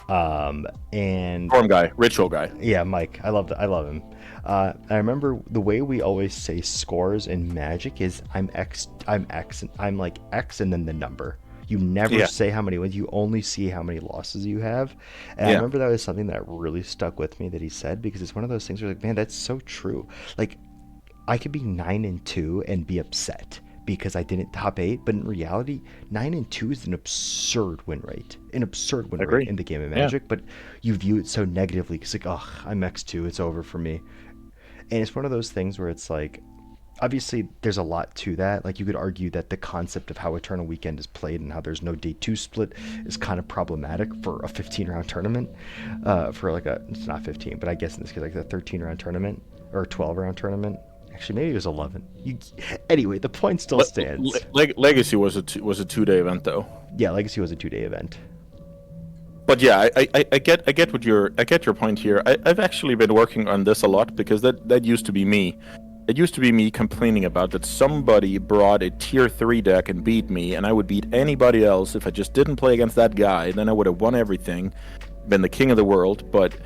S2: and
S1: Form guy, ritual guy.
S2: Yeah, Mike. I love him. I remember the way we always say scores in Magic is I'm X, and I'm like X and then the number. You never say how many wins. You only see how many losses you have. And I remember that was something that really stuck with me that he said, because it's one of those things where, like, man, that's so true. Like, I could be 9-2 and be upset because I didn't top 8, but in reality, 9-2 is an absurd win rate. An absurd win rate in the game of Magic, but you view it so negatively because, like, oh, I'm X2, it's over for me. And it's one of those things where it's like, obviously there's a lot to that. Like, you could argue that the concept of how Eternal Weekend is played and how there's no day 2 split is kind of problematic for a 15-round tournament. It's not 15, but I guess in this case, like a 13-round tournament or a 12-round tournament. Actually, maybe it was 11. Anyway, the point still stands.
S1: Legacy was a 2-day event, though.
S2: Yeah, Legacy was a 2-day event.
S1: But yeah, I get your point here. I've actually been working on this a lot, because that used to be me. It used to be me complaining about that somebody brought a tier 3 deck and beat me, and I would beat anybody else if I just didn't play against that guy. Then I would have won everything, been the king of the world. But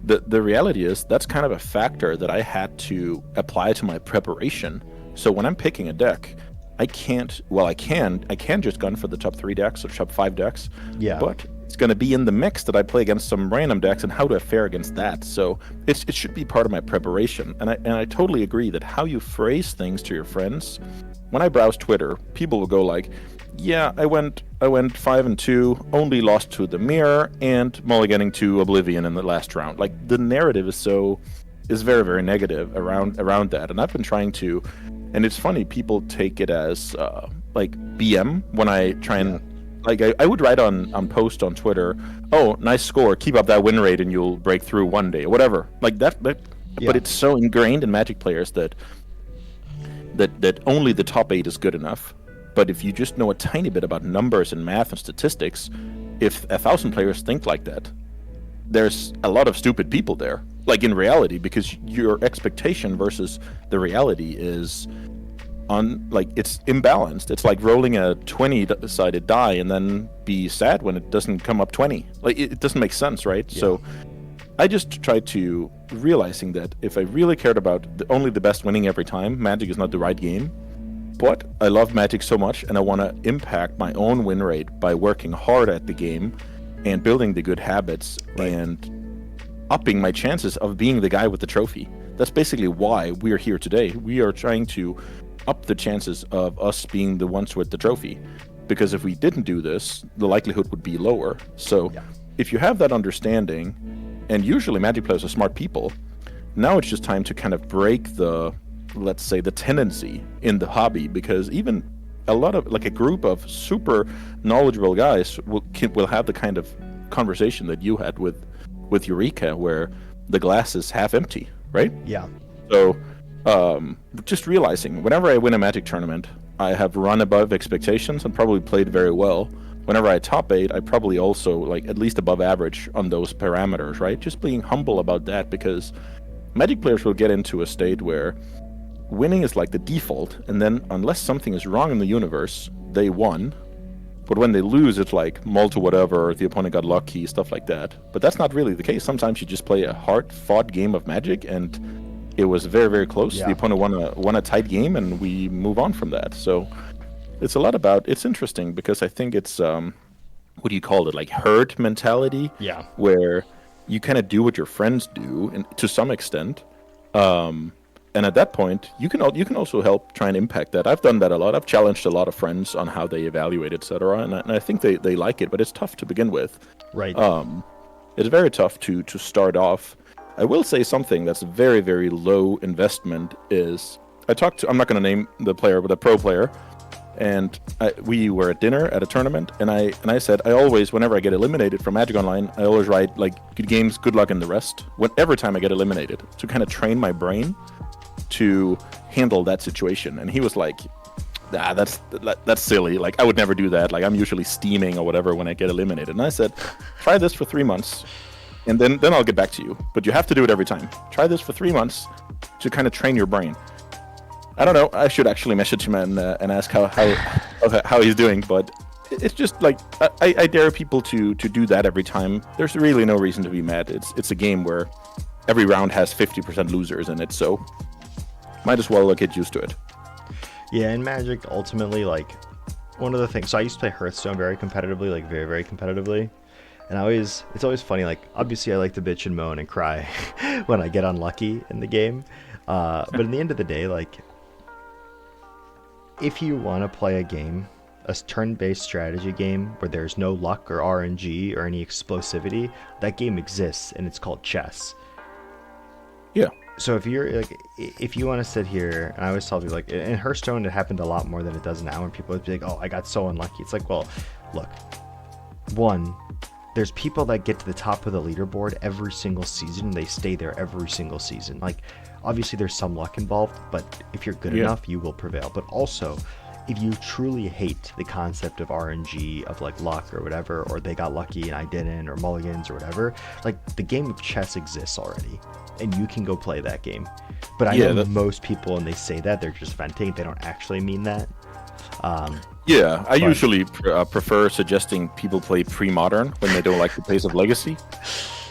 S1: the reality is that's kind of a factor that I had to apply to my preparation. So when I'm picking a deck, I can just gun for the top 3 decks or top 5 decks.
S2: Yeah.
S1: But it's going to be in the mix that I play against some random decks, and how do I fare against that? So it should be part of my preparation. And I totally agree that how you phrase things to your friends. When I browse Twitter, people will go like, yeah, I went 5-2, only lost to the Mirror and mulliganing to Oblivion in the last round. Like, the narrative is very, very negative around that. And I've been trying to, and it's funny, people take it as like BM when I try and like I would write on post on Twitter, oh, nice score, keep up that win rate and you'll break through one day or whatever. Like that but it's so ingrained in Magic players that only the top 8 is good enough. But if you just know a tiny bit about numbers and math and statistics, if 1,000 players think like that, there's a lot of stupid people there. Like in reality, because your expectation versus the reality is it's imbalanced. It's like rolling a 20-sided die and then be sad when it doesn't come up 20. Like it doesn't make sense, right? Yeah. So I just tried to realizing that if I really cared about only the best winning every time, Magic is not the right game. But I love Magic so much, and I want to impact my own win rate by working hard at the game and building the good habits and upping my chances of being the guy with the trophy. That's basically why we're here today. We are trying to up the chances of us being the ones with the trophy. Because if we didn't do this, the likelihood would be lower. So if you have that understanding, and usually Magic players are smart people, now it's just time to kind of break the, let's say, the tendency in the hobby, because even a lot of, like a group of super knowledgeable guys will have the kind of conversation that you had with Eureka, where the glass is half empty, right?
S2: Yeah.
S1: So just realizing whenever I win a Magic tournament, I have run above expectations and probably played very well. Whenever I top 8, I probably also like at least above average on those parameters, right? Just being humble about that, because Magic players will get into a state where winning is like the default, and then unless something is wrong in the universe, they won. But when they lose, it's like mull to whatever, the opponent got lucky, stuff like that. But that's not really the case. Sometimes you just play a hard-fought game of Magic, and it was very, very close. Yeah. The opponent won a tight game, and we move on from that. So it's a lot about, it's interesting because I think it's, what do you call it, like herd mentality?
S2: Yeah.
S1: Where you kind of do what your friends do, and to some extent. And at that point, you can also help try and impact that. I've done that a lot. I've challenged a lot of friends on how they evaluate, etc. And I think they like it, but it's tough to begin with.
S2: Right.
S1: It's very tough to start off. I will say something that's very, very low investment is, I'm not going to name the player, but a pro player, and we were at dinner at a tournament, and I said, I always, whenever I get eliminated from Magic Online, I always write, like, good games, good luck in the rest, every time I get eliminated, to kind of train my brain to handle that situation. And he was like, nah, that's silly. Like, I would never do that. Like, I'm usually steaming or whatever when I get eliminated. And I said, try this for 3 months, and then I'll get back to you. But you have to do it every time. Try this for 3 months to kind of train your brain. I don't know. I should actually message him and ask how he's doing. But it's just like, I dare people to do that every time. There's really no reason to be mad. It's a game where every round has 50% losers in it, so might as well get used to it.
S2: Yeah, in Magic, ultimately, like, one of the things, so I used to play Hearthstone very competitively, like very, very competitively, and it's always funny, like, obviously I like to bitch and moan and cry when I get unlucky in the game, but in the end of the day, like, if you want to play a game, a turn-based strategy game where there's no luck or RNG or any explosivity, that game exists, and it's called chess.
S1: Yeah.
S2: So if you want to sit here, and I always tell people, like, in Hearthstone, it happened a lot more than it does now, when people would be like, oh, I got so unlucky. It's like, well, look, one, there's people that get to the top of the leaderboard every single season, and they stay there every single season. Like, obviously there's some luck involved, but if you're good enough, you will prevail. But also, if you truly hate the concept of RNG, of like luck or whatever, or they got lucky and I didn't, or mulligans or whatever, like, the game of chess exists already, and you can go play that game. But I know most people, when they say that, they're just venting. They don't actually mean that.
S1: I usually prefer suggesting people play pre-modern when they don't like the pace of Legacy,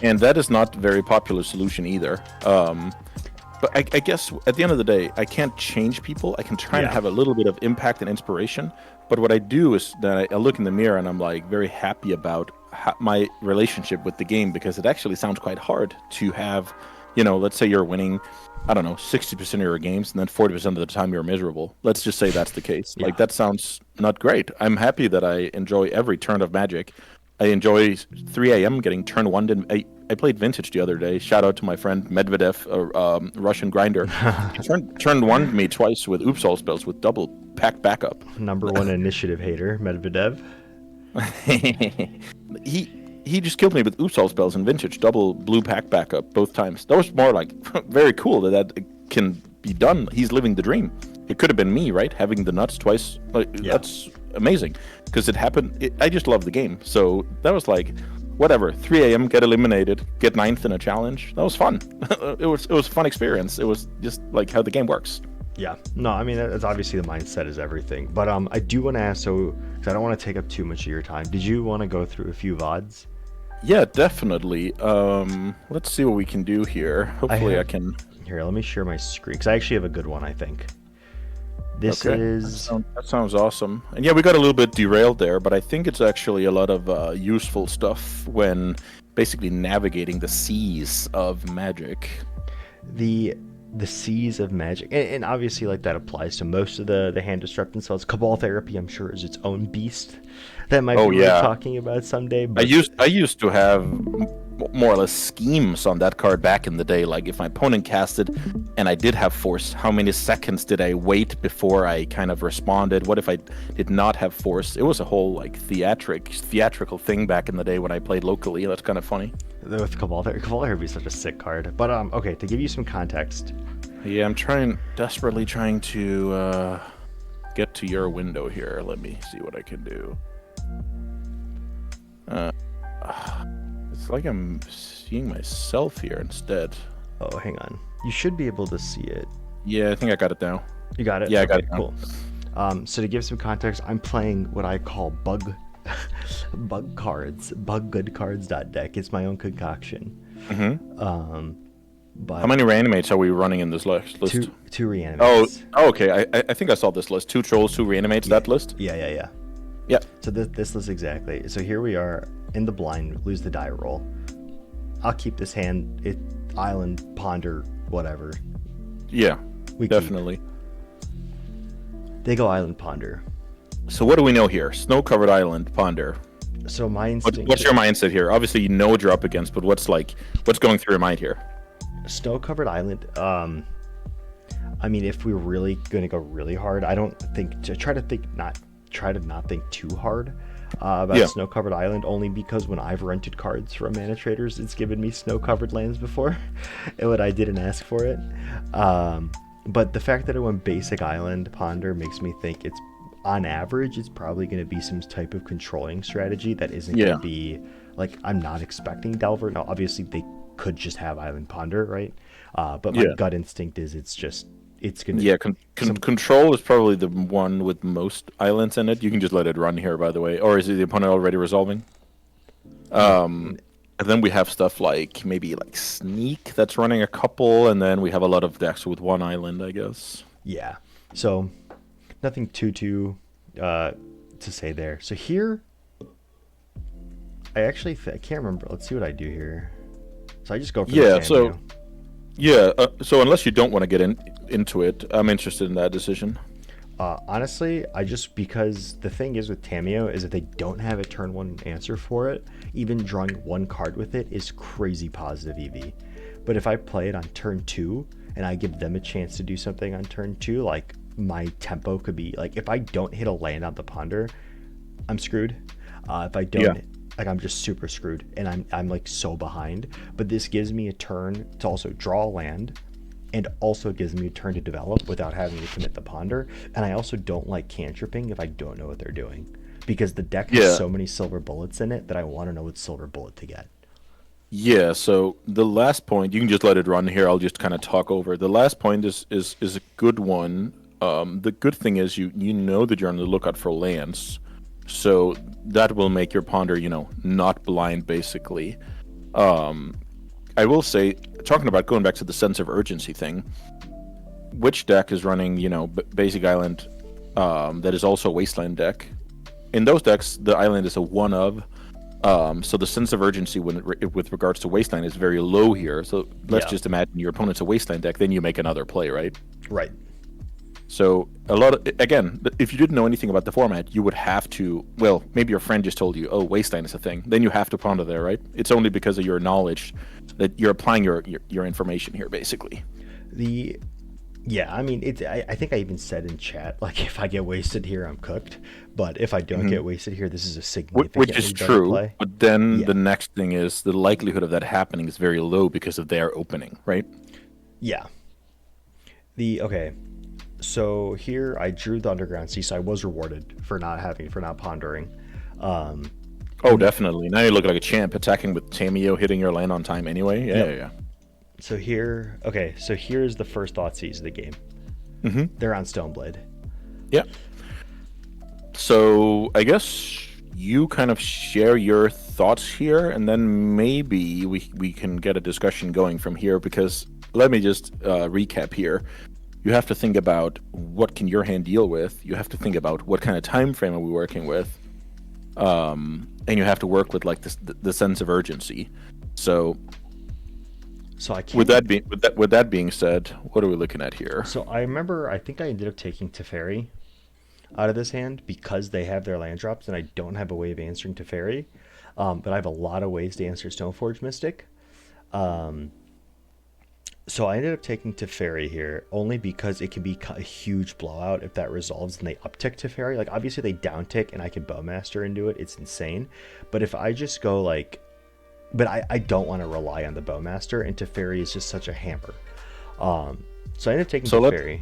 S1: and that is not a very popular solution either. But I guess at the end of the day, I can't change people. I can try to have a little bit of impact and inspiration. But what I do is that I look in the mirror and I'm like very happy about my relationship with the game, because it actually sounds quite hard to have, let's say you're winning, I don't know, 60% of your games, and then 40% of the time you're miserable. Let's just say that's the case.
S2: Yeah.
S1: Like, that sounds not great. I'm happy that I enjoy every turn of Magic. I enjoy 3 a.m. getting turn one. I played Vintage the other day. Shout out to my friend Medvedev, a Russian grinder. He turned one me twice with Oops All spells with double pack backup.
S2: Number one initiative hater, Medvedev.
S1: He just killed me with Oops All spells in Vintage, double blue pack backup both times. That was more like very cool that can be done. He's living the dream. It could have been me, right? Having the nuts twice. That's amazing because it happened. I just love the game. So that was like, whatever. 3 a.m. get eliminated, get 9th in a challenge. That was fun. It was a fun experience. It was just like how the game works.
S2: Yeah. No, I mean, that's obviously the mindset is everything. But I do want to ask, because I don't want to take up too much of your time. Did you want to go through a few VODs?
S1: Yeah, definitely. Let's see what we can do here. Hopefully I can.
S2: Here, let me share my screen, because I actually have a good one, I think. This is...
S1: That sounds awesome. And yeah, we got a little bit derailed there, but I think it's actually a lot of useful stuff when basically navigating the seas of Magic.
S2: The seas of Magic, and obviously like that applies to most of the hand disrupting spells. Cabal Therapy, I'm sure, is its own beast that might be worth talking about someday. But
S1: I used to have more or less schemes on that card back in the day. Like if my opponent casted and I did have force, how many seconds did I wait before I kind of responded? What if I did not have force? It was a whole like theatrical thing back in the day when I played locally. That's kind of funny.
S2: With Cabal Therapy is such a sick card. But okay, to give you some context.
S1: Yeah, I'm desperately trying to get to your window here. Let me see what I can do. It's like I'm seeing myself here instead.
S2: Oh, hang on. You should be able to see it.
S1: Yeah, I think I got it now.
S2: You got it?
S1: Yeah,
S2: okay,
S1: I got it now.
S2: Cool. So to give some context, I'm playing what I call bug cards, buggoodcards.deck. It's my own concoction.
S1: Mm-hmm.
S2: But
S1: how many reanimates are we running in this list?
S2: Two reanimates.
S1: Oh, okay. I think I saw this list. 2 trolls, 2 reanimates.
S2: Yeah.
S1: That list.
S2: Yeah. So this list exactly. So here we are in the blind. Lose the die roll. I'll keep this hand. Island, ponder, whatever.
S1: Yeah, definitely.
S2: They go island, ponder.
S1: So what do we know here? Snow-covered island, ponder.
S2: So my instinct.
S1: What's your mindset here? Obviously, you know what you're up against, but what's going through your mind here?
S2: Snow-covered island. I mean, if we're really going to go really hard, I don't think to try to not think too hard about snow-covered island, only because when I've rented cards from ManaTraders, it's given me snow-covered lands before, and when I didn't ask for it. But the fact that it went basic island ponder makes me think it's, on average, it's probably going to be some type of controlling strategy that isn't going to be like, I'm not expecting Delver. Now, obviously, they could just have island ponder, right? But my gut instinct is it's going to...
S1: Control is probably the one with most islands in it. You can just let it run here, by the way. Or is the opponent already resolving? And then we have stuff like maybe like Sneak that's running a couple, and then we have a lot of decks with one island, I guess.
S2: Yeah. So nothing too to say there. So here, I can't remember. Let's see what I do here. So I just go for the cameo.
S1: So unless you don't want to get into it, I'm interested in that decision.
S2: Honestly, because the thing is with Tameo is that they don't have a turn 1 answer for it. Even drawing 1 card with it is crazy positive EV. But if I play it on turn 2 and I give them a chance to do something on turn 2, like my tempo could be like, if I don't hit a land on the ponder, I'm screwed. If I don't, like, I'm just super screwed, and I'm like so behind. But this gives me a turn to also draw a land, and also gives me a turn to develop without having to commit the ponder. And I also don't like cantripping if I don't know what they're doing, because the deck has so many silver bullets in it that I want to know what silver bullet to get.
S1: Yeah, so the last point, you can just let it run here. I'll just kind of talk over. The last point is a good one. The good thing is you know that you're on the lookout for lands. So that will make your ponder, not blind, basically. I will say, talking about going back to the sense of urgency thing, which deck is running, basic island that is also a wasteland deck? In those decks, the island is a one of. So the sense of urgency with regards to wasteland is very low here. So let's just imagine your opponent's a wasteland deck, then you make another play, right?
S2: Right.
S1: So again, if you didn't know anything about the format, you would have to, well, maybe your friend just told you, oh, wasteland is a thing. Then you have to ponder there, right? It's only because of your knowledge that you're applying your information here, basically.
S2: Yeah, I mean, I think I even said in chat, like, if I get wasted here, I'm cooked. But if I don't get wasted here, this is a significantly
S1: Which is
S2: better
S1: true,
S2: play.
S1: but then the next thing is the likelihood of that happening is very low because of their opening, right?
S2: Yeah. Okay. So here I drew the Underground Sea, so I was rewarded for not pondering.
S1: Oh, definitely. Now you look like a champ attacking with Tamio, hitting your land on time anyway. Yeah.
S2: So here's the first Thoughtseize of the game. They're on Stoneblade.
S1: Yeah. So I guess you kind of share your thoughts here, and then maybe we can get a discussion going from here, because let me just recap here. You have to think about what can your hand deal with. You have to think about what kind of time frame are we working with, and you have to work with like the sense of urgency. So
S2: I can't.
S1: With that being said, what are we looking at here?
S2: So I think I ended up taking Teferi out of this hand because they have their land drops, and I don't have a way of answering Teferi. But I have a lot of ways to answer Stoneforge Mystic. So I ended up taking Teferi here only because it can be a huge blowout if that resolves and they uptick Teferi. Like, obviously they downtick and I can Bowmaster into it. It's insane. But if I just go like... But I don't want to rely on the Bowmaster, and Teferi is just such a hammer. So I ended up taking Teferi.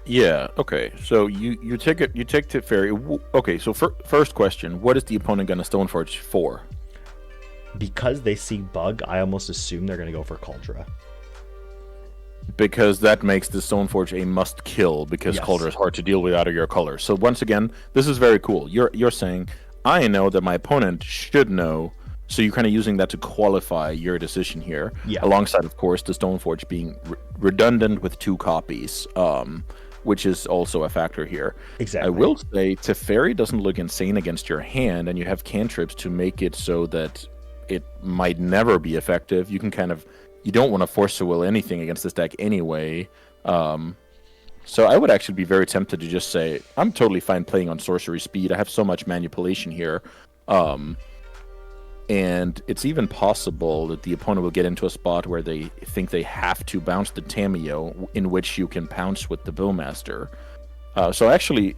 S1: Yeah, okay. So you take Teferi. Okay, so first question, what is the opponent going to Stoneforge for?
S2: Because they see Bug, I almost assume they're going to go for Cauldra.
S1: Because that makes the Stoneforge a must kill, because Cauldra is hard to deal with out of your color. So once again, this is very cool. You're saying, I know that my opponent should know, so you're kind of using that to qualify your decision here. Yeah. Alongside, of course, the Stoneforge being redundant with 2 copies, which is also a factor here.
S2: Exactly.
S1: I will say Teferi doesn't look insane against your hand, and you have cantrips to make it so that it might never be effective. You can kind of... You don't want to force to will anything against this deck anyway. So I would actually be very tempted to just say, I'm totally fine playing on sorcery speed. I have so much manipulation here. And it's even possible that the opponent will get into a spot where they think they have to bounce the Tamio, in which you can pounce with the Bowmaster. So I actually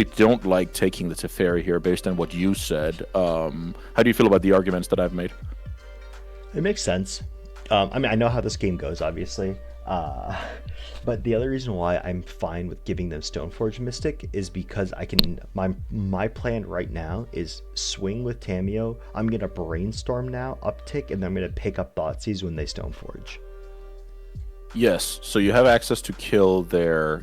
S1: don't like taking the Teferi here based on what you said. How do you feel about the arguments that I've made?
S2: It makes sense. I mean, I know how this game goes, obviously, but the other reason why I'm fine with giving them Stoneforge Mystic is because I can. My plan right now is swing with Tamio. I'm gonna brainstorm now, uptick, and then I'm gonna pick up Thoughtseize when they Stoneforge.
S1: Yes, so you have access to kill their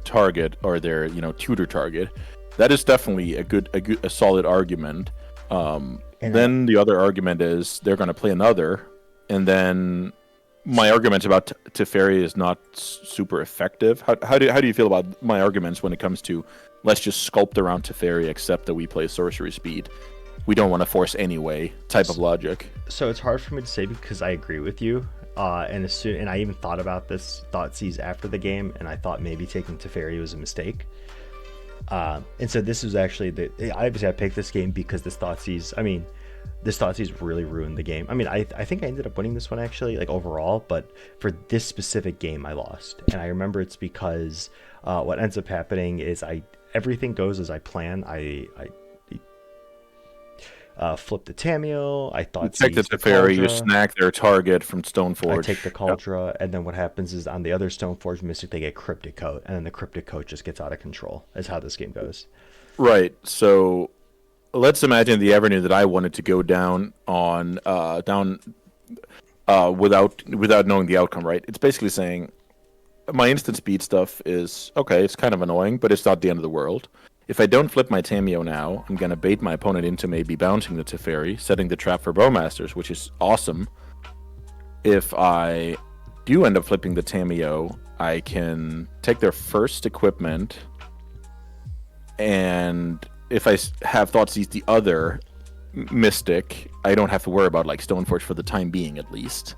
S1: target, or their tutor target. That is definitely a solid argument. And then the other argument is they're going to play another. And then my argument about Teferi is not super effective. How do you feel about my arguments when it comes to let's just sculpt around Teferi, except that we play sorcery speed? We don't want to force anyway type of logic.
S2: So it's hard for me to say because I agree with you. And I even thought about this Thoughtseize after the game, and I thought maybe taking Teferi was a mistake. And so this was actually obviously I picked this game because this Thoughtseize really ruined the game. I mean, I think I ended up winning this one actually, like overall, but for this specific game I lost. And I remember it's because what ends up happening is everything goes as I plan. I flip the Tamio. I thought
S1: take the Teferi, you snack their target from Stoneforge.
S2: I take the Cauldra, and then what happens is on the other Stoneforge Mystic they get Cryptic Coat, and then the Cryptic Coat just gets out of control. Is how this game goes.
S1: Right. So let's imagine the avenue that I wanted to go down on without knowing the outcome. Right. It's basically saying my instant speed stuff is okay. It's kind of annoying, but it's not the end of the world. If I don't flip my Tamio now, I'm going to bait my opponent into maybe bouncing the Teferi, setting the trap for Bowmasters, which is awesome. If I do end up flipping the Tamio, I can take their first equipment, and if I have Thoughtseize the other, Mystic, I don't have to worry about like Stoneforge for the time being, at least.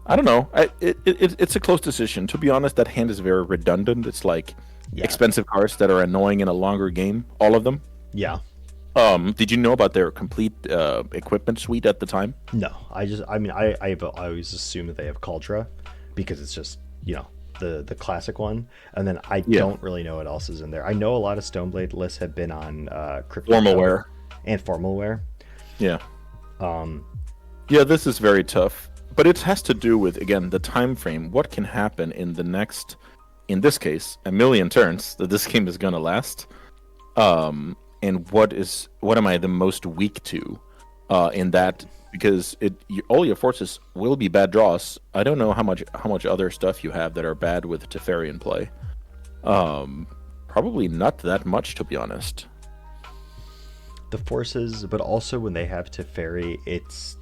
S1: I don't know. It's a close decision. To be honest, that hand is very redundant. It's like expensive cards that are annoying in a longer game, all of them.
S2: Yeah.
S1: Did you know about their complete equipment suite at the time?
S2: No, I always assume that they have Cauldra because it's just, the classic one. And then I don't really know what else is in there. I know a lot of Stoneblade lists have been on
S1: Formalware.
S2: And Formalware.
S1: Yeah. Yeah, this is very tough. But it has to do with, again, the time frame. What can happen in the next, in this case, 1,000,000 turns that this game is going to last? And what am I the most weak to in that? Because all your forces will be bad draws. I don't know how much other stuff you have that are bad with Teferi in play. Probably not that much, to be honest.
S2: The forces, but also when they have Teferi, it's,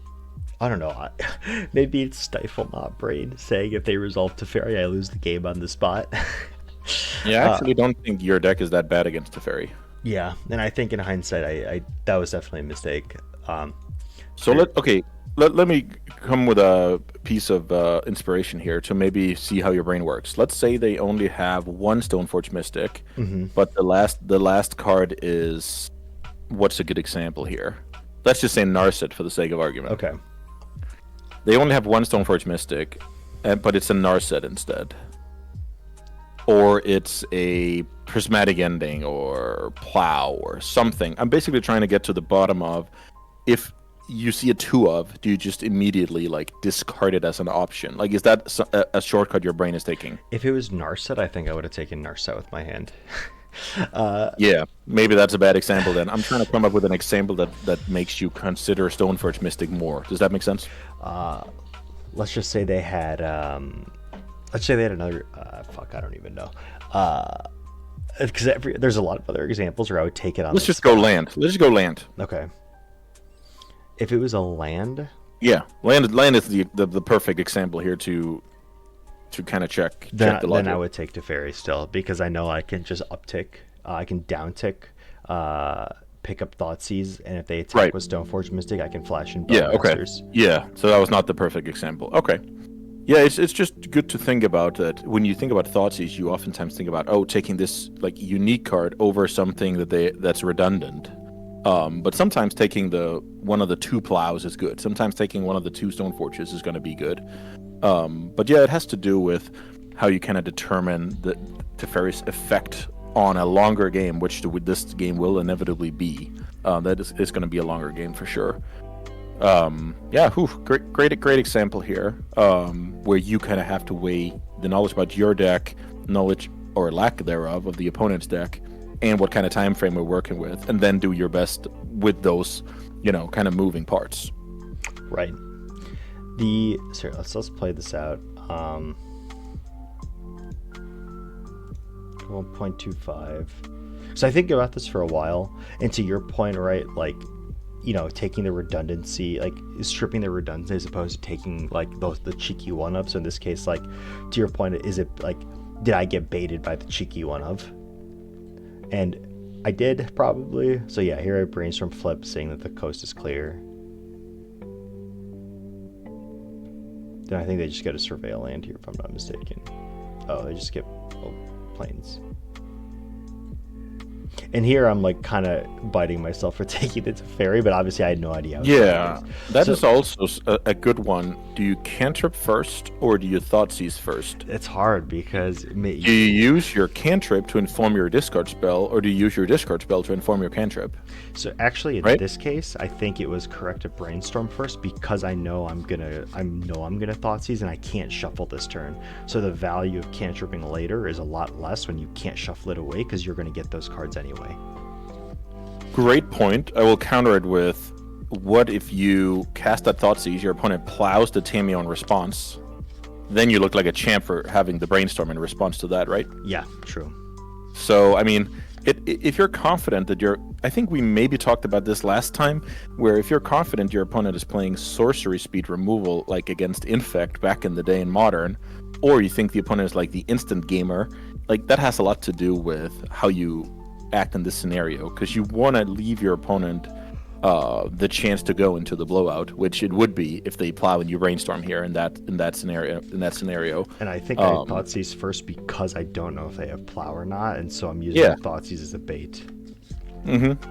S2: I don't know, maybe it's Stifle Not Brain saying if they resolve Teferi, I lose the game on the spot.
S1: Yeah, I actually don't think your deck is that bad against Teferi.
S2: Yeah, and I think in hindsight, I that was definitely a mistake.
S1: So let me come with a piece of inspiration here to maybe see how your brain works. Let's say they only have one Stoneforge Mystic, but the last card is, what's a good example here? Let's just say Narset for the sake of argument.
S2: Okay.
S1: They only have one Stoneforge Mystic, but it's a Narset instead. Or it's a Prismatic Ending or Plow or something. I'm basically trying to get to the bottom of, if you see a 2 of, do you just immediately like discard it as an option? Like, is that a shortcut your brain is taking?
S2: If it was Narset, I think I would have taken Narset with my hand.
S1: Yeah, maybe that's a bad example then. I'm trying to come up with an example that makes you consider Stoneforge Mystic more. Does that make sense?
S2: Let's just say they had another fuck, I don't even know, because there's a lot of other examples where I would take it on.
S1: Let's just go land.
S2: Okay. If it was a land,
S1: yeah, land is the perfect example here to kind of check the logic.
S2: Then I would take Teferi still, because I know I can just uptick, I can downtick, pick up Thoughtseize, and if they attack with Stoneforge Mystic, I can flash in Bowmasters.
S1: Yeah, so that was not the perfect example. Okay. Yeah, it's just good to think about that. When you think about Thoughtseize, you oftentimes think about, taking this like unique card over something that's redundant. But sometimes taking one of the 2 plows is good. Sometimes taking one of the 2 Stoneforges is going to be good. But yeah, it has to do with how you kind of determine the Teferi's effect on a longer game, which this game will inevitably be. That is going to be a longer game for sure. Great example here, where you kind of have to weigh the knowledge about your deck, knowledge or lack thereof of the opponent's deck, and what kind of time frame we're working with, and then do your best with those, kind of moving parts.
S2: Right. Let's play this out. 1.25. So I think about this for a while, and to your point, right, like, taking the redundancy, like stripping the redundancy as opposed to taking like the cheeky 1-of. So in this case, like, to your point, is it like, did I get baited by the cheeky 1-of? And I did, probably. So yeah, here I brainstorm flip saying that the coast is clear. Then I think they just got a surveil land here, if I'm not mistaken. Oh, they just skip plains. And here I'm like kind of biting myself for taking the Teferi, but obviously I had no idea.
S1: Yeah, that is also a good one. Do you cantrip first or do you Thoughtseize first?
S2: It's hard because
S1: do you use your cantrip to inform your discard spell, or do you use your discard spell to inform your cantrip?
S2: So actually, in this case, I think it was correct to brainstorm first, because I know I'm gonna Thoughtseize and I can't shuffle this turn. So the value of cantripping later is a lot less when you can't shuffle it away, because you're gonna get those cards anyway.
S1: Great point. I will counter it with, what if you cast that Thoughtseize, your opponent plows the Tamiyo in response, then you look like a champ for having the brainstorm in response to that, right?
S2: Yeah, true.
S1: So, I mean, if you're confident that I think we maybe talked about this last time, where if you're confident your opponent is playing sorcery speed removal, like against Infect back in the day in Modern, or you think the opponent is like the instant gamer, like that has a lot to do with how you act in this scenario, because you want to leave your opponent the chance to go into the blowout, which it would be if they plow and you brainstorm here in that scenario.
S2: And I think I Thoughtseize first because I don't know if they have plow or not, and so I'm using Thoughtseize as a bait.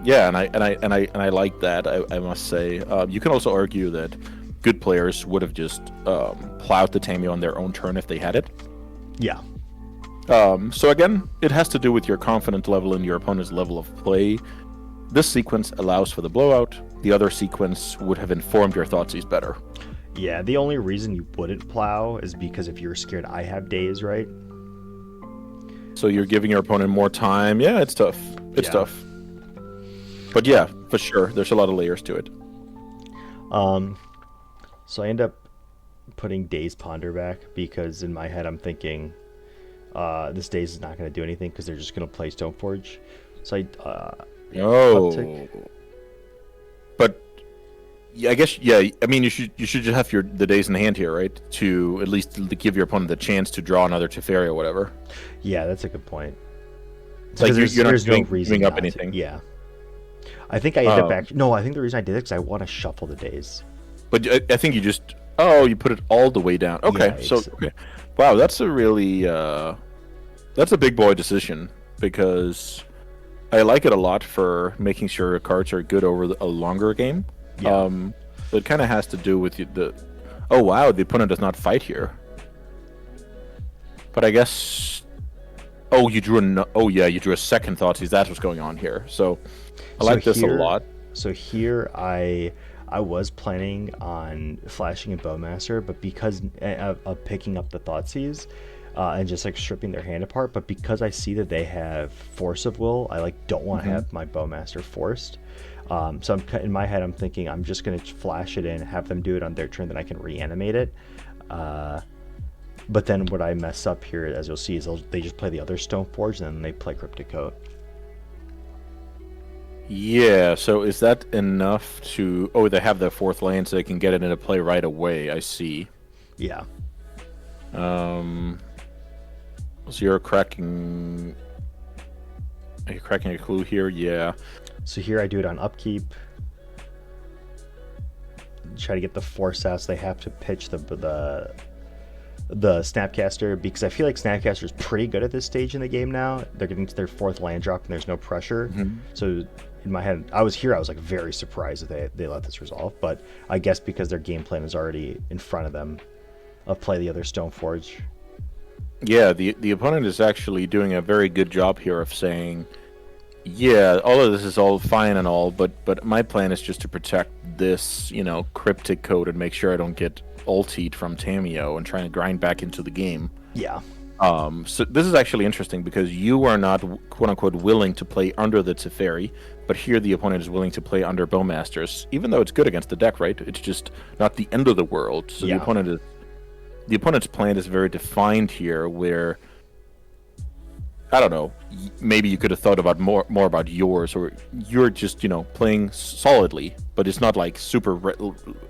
S1: Yeah, and I like that. I must say, you can also argue that good players would have just plowed the Tameo on their own turn if they had it.
S2: Yeah.
S1: So again, it has to do with your confidence level and your opponent's level of play. This sequence allows for the blowout. The other sequence would have informed your Thoughtseize better.
S2: Yeah, the only reason you wouldn't plow is because if you're scared I have days, right?
S1: So you're giving your opponent more time. Yeah, it's tough. It's tough. But yeah, for sure, there's a lot of layers to it.
S2: So I end up putting Days Ponder back because in my head I'm thinking this Days is not going to do anything because they're just going to play Stoneforge. So
S1: but yeah, I guess I mean you should just have the Days in hand here, right? To at least give your opponent the chance to draw another Teferi or whatever.
S2: Yeah, that's a good point.
S1: It's like you're not giving up anything.
S2: Yeah. I think I end up no, I think the reason I did it is I want to shuffle the Days.
S1: But I think you just you put it all the way down. Okay,
S2: Yeah,
S1: okay. Wow, that's a really that's a big boy decision because I like it a lot for making sure cards are good over a longer game.
S2: Yeah.
S1: It kind of has to do with the. Oh wow, the opponent does not fight here. But I guess. Oh, you drew you drew a second Thoughtseize. That's what's going on here. So I like this a lot.
S2: So here I was planning on flashing a Bowmaster, but because of picking up the Thoughtseize and just like stripping their hand apart, but because I see that they have Force of Will, I don't want to have my Bowmaster forced. So in my head I'm thinking I'm just gonna flash it in, have them do it on their turn, then I can reanimate it. But then what I mess up here, as you'll see, is they just play the other Stoneforge and then they play Cryptic Coat.
S1: Yeah, so is that enough to... Oh, they have the fourth lane so they can get it into play right away, I see.
S2: Yeah.
S1: So you're cracking... Are you cracking a clue here? Yeah.
S2: So here I do it on upkeep. Try to get the force out, so they have to pitch the Snapcaster, because I feel like Snapcaster is pretty good at this stage in the game now. They're getting to their fourth land drop and there's no pressure. So in my head, I was like very surprised that they let this resolve, but I guess because their game plan is already in front of them of play the other Stoneforge.
S1: Yeah, the opponent is actually doing a very good job here of saying, yeah, all of this is all fine and all, but my plan is just to protect this, Cryptic Code and make sure I don't get ultied from Tameo and trying to grind back into the game.
S2: Yeah.
S1: So this is actually interesting because you are not, quote-unquote, willing to play under the Teferi, but here the opponent is willing to play under Bowmasters, even though it's good against the deck, right? It's just not the end of the world. So the opponent's plan is very defined here, where, I don't know, maybe you could have thought about more about yours, or you're just, playing solidly, but it's not like super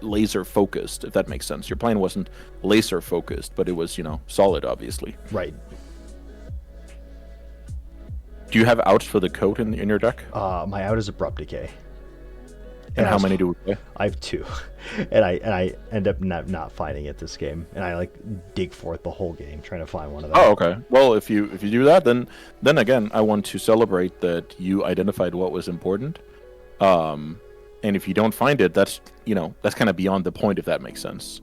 S1: laser focused, if that makes sense. Your plan wasn't laser focused, but it was, solid, obviously.
S2: Right.
S1: Do you have outs for the code in your deck?
S2: My out is Abrupt Decay.
S1: And how many do we play?
S2: I have 2, and I end up not finding it this game, and I dig for it the whole game trying to find one of them.
S1: Oh, okay. Well, if you do that, then again, I want to celebrate that you identified what was important. And if you don't find it, that's kind of beyond the point, if that makes sense.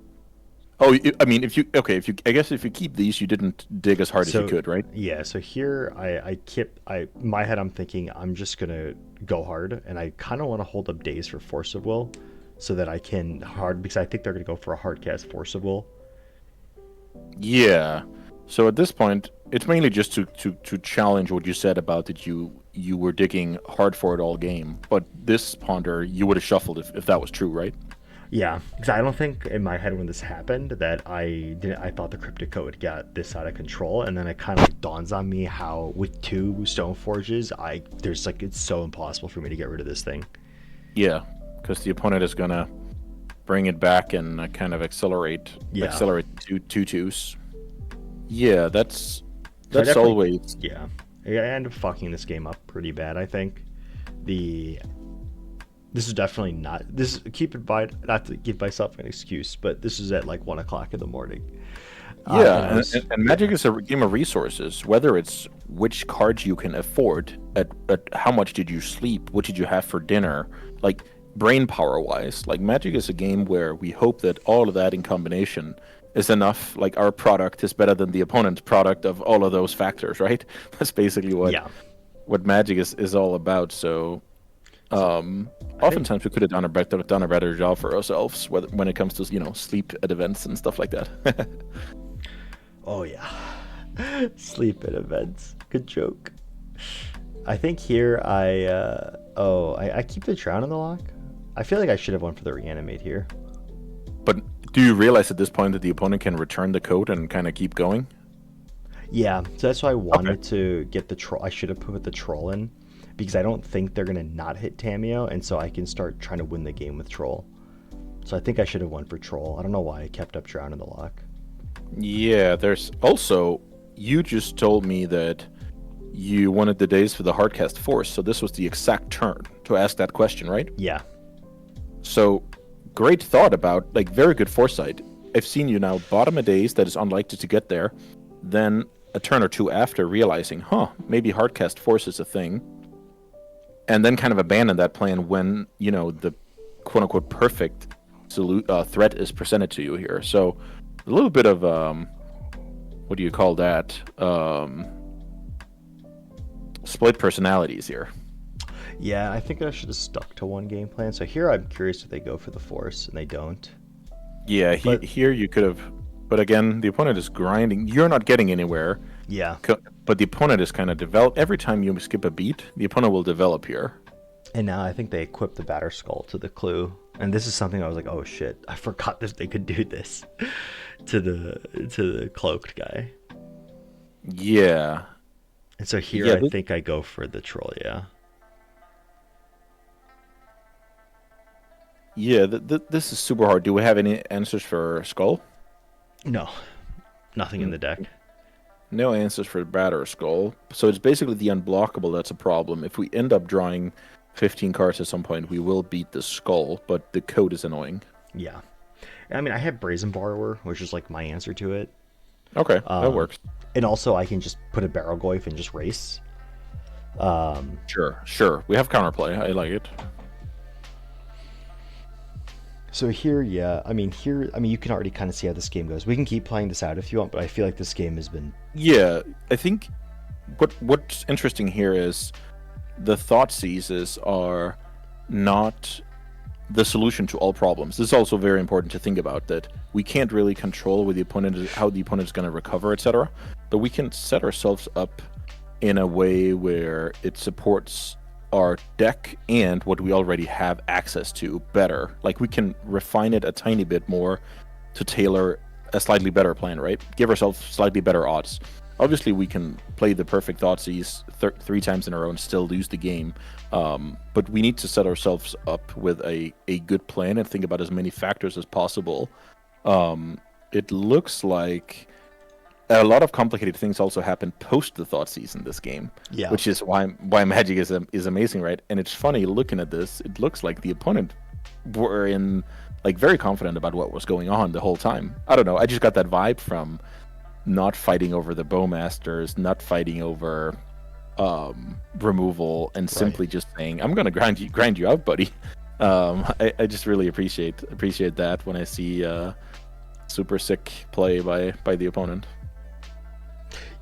S1: Oh, I mean, if you keep these, you didn't dig as hard as you could, right?
S2: Yeah. So here, my head, I'm thinking I'm just gonna go hard, and I kind of want to hold up Days for Force of Will, so that I can because I think they're gonna go for a hard cast Force of Will.
S1: Yeah. So at this point, it's mainly just to challenge what you said about that you were digging hard for it all game, but this Ponder you would have shuffled if that was true, right?
S2: Yeah, because I don't think in my head when this happened that I thought the Cryptic Code got this out of control, and then it kind of dawns on me how with 2 Stoneforges, it's so impossible for me to get rid of this thing.
S1: Yeah, because the opponent is gonna bring it back and kind of accelerate 2 2s. Yeah, that's always.
S2: Yeah, I end up fucking this game up pretty bad. I think This is definitely not. This keep in mind, not to give myself an excuse, but this is at like 1 o'clock in the morning. And I
S1: Yeah,
S2: was
S1: and Magic is a game of resources. Whether it's which cards you can afford, at how much did you sleep, what did you have for dinner, like brain power wise. Like Magic is a game where we hope that all of that in combination is enough. Like our product is better than the opponent's product of all of those factors, right? That's basically
S2: yeah.
S1: what Magic is all about. So
S2: So I think
S1: oftentimes we could have done a better job for ourselves when it comes to sleep at events and stuff like that.
S2: Oh yeah, sleep at events. Good joke. I think here I keep the drown in the lock. I feel like I should have went for the reanimate here.
S1: But do you realize at this point that the opponent can return the code and kind of keep going?
S2: Yeah, so that's why I
S1: Okay.
S2: wanted to get the troll. I should have put the troll in because I don't think they're gonna not hit Tamio, and so I can start trying to win the game with troll. So I think I should have went for troll. I don't know why I kept up drown in the lock.
S1: Yeah, there's also, you just told me that you wanted the days for the hardcast force, so this was the exact turn to ask that question, right?
S2: Yeah,
S1: So, great thought about, like, very good foresight. I've seen you now bottom a days that is unlikely to get there, then a turn or two after realizing, maybe hardcast force is a thing, and then kind of abandon that plan when, the quote unquote perfect threat is presented to you here. So, a little bit of, what do you call that? Split personalities here.
S2: yeah. I think I should have stuck to one game plan. So here I'm curious if they go for the force, and they don't.
S1: Yeah,
S2: But
S1: here you could have, but again, the opponent is grinding. You're not getting anywhere,
S2: yeah,
S1: but the opponent is kind of develop. Every time you skip a beat, the opponent will develop here.
S2: and now I think they equip the batter skull to the clue. And this is something I was like, oh shit, I forgot this. They could do this to the cloaked guy.
S1: Yeah,
S2: And so here
S1: yeah,
S2: I think I go for the troll. Yeah.
S1: yeah. This is super hard. Do we have any answers for skull?
S2: No, nothing in the deck.
S1: No answers for bat or skull. So it's basically the unblockable that's a problem. If we end up drawing 15 cards at some point, we will beat the skull, but the code is annoying.
S2: Yeah. I mean, I have Brazen Borrower, which is like my answer to it.
S1: Okay, that works.
S2: And also, I can just put a Barrel Goyf and just race.
S1: Sure. We have counterplay. I like it.
S2: So here, yeah. I mean, you can already kind of see how this game goes. We can keep playing this out if you want, but I feel like this game has been.
S1: Yeah, I think what's interesting here is the Thoughtseizes are not the solution to all problems. This is also very important to think about, that we can't really control with the opponent, how the opponent is going to recover, etc. But we can set ourselves up in a way where it supports our deck and what we already have access to better. Like we can refine it a tiny bit more to tailor a slightly better plan, right? Give ourselves slightly better odds. Obviously, we can play the perfect Thoughtseize 3 times in a row and still lose the game. But we need to set ourselves up with a good plan and think about as many factors as possible. It looks like a lot of complicated things also happen post the Thoughtseize in this game,
S2: Yeah.
S1: which is why Magic is amazing, right? And it's funny looking at this. It looks like the opponent were very confident about what was going on the whole time. I don't know. I just got that vibe from not fighting over the Bowmasters, not fighting over removal, and simply just saying, "I'm gonna grind you out, buddy." I just really appreciate that when I see super sick play by the opponent.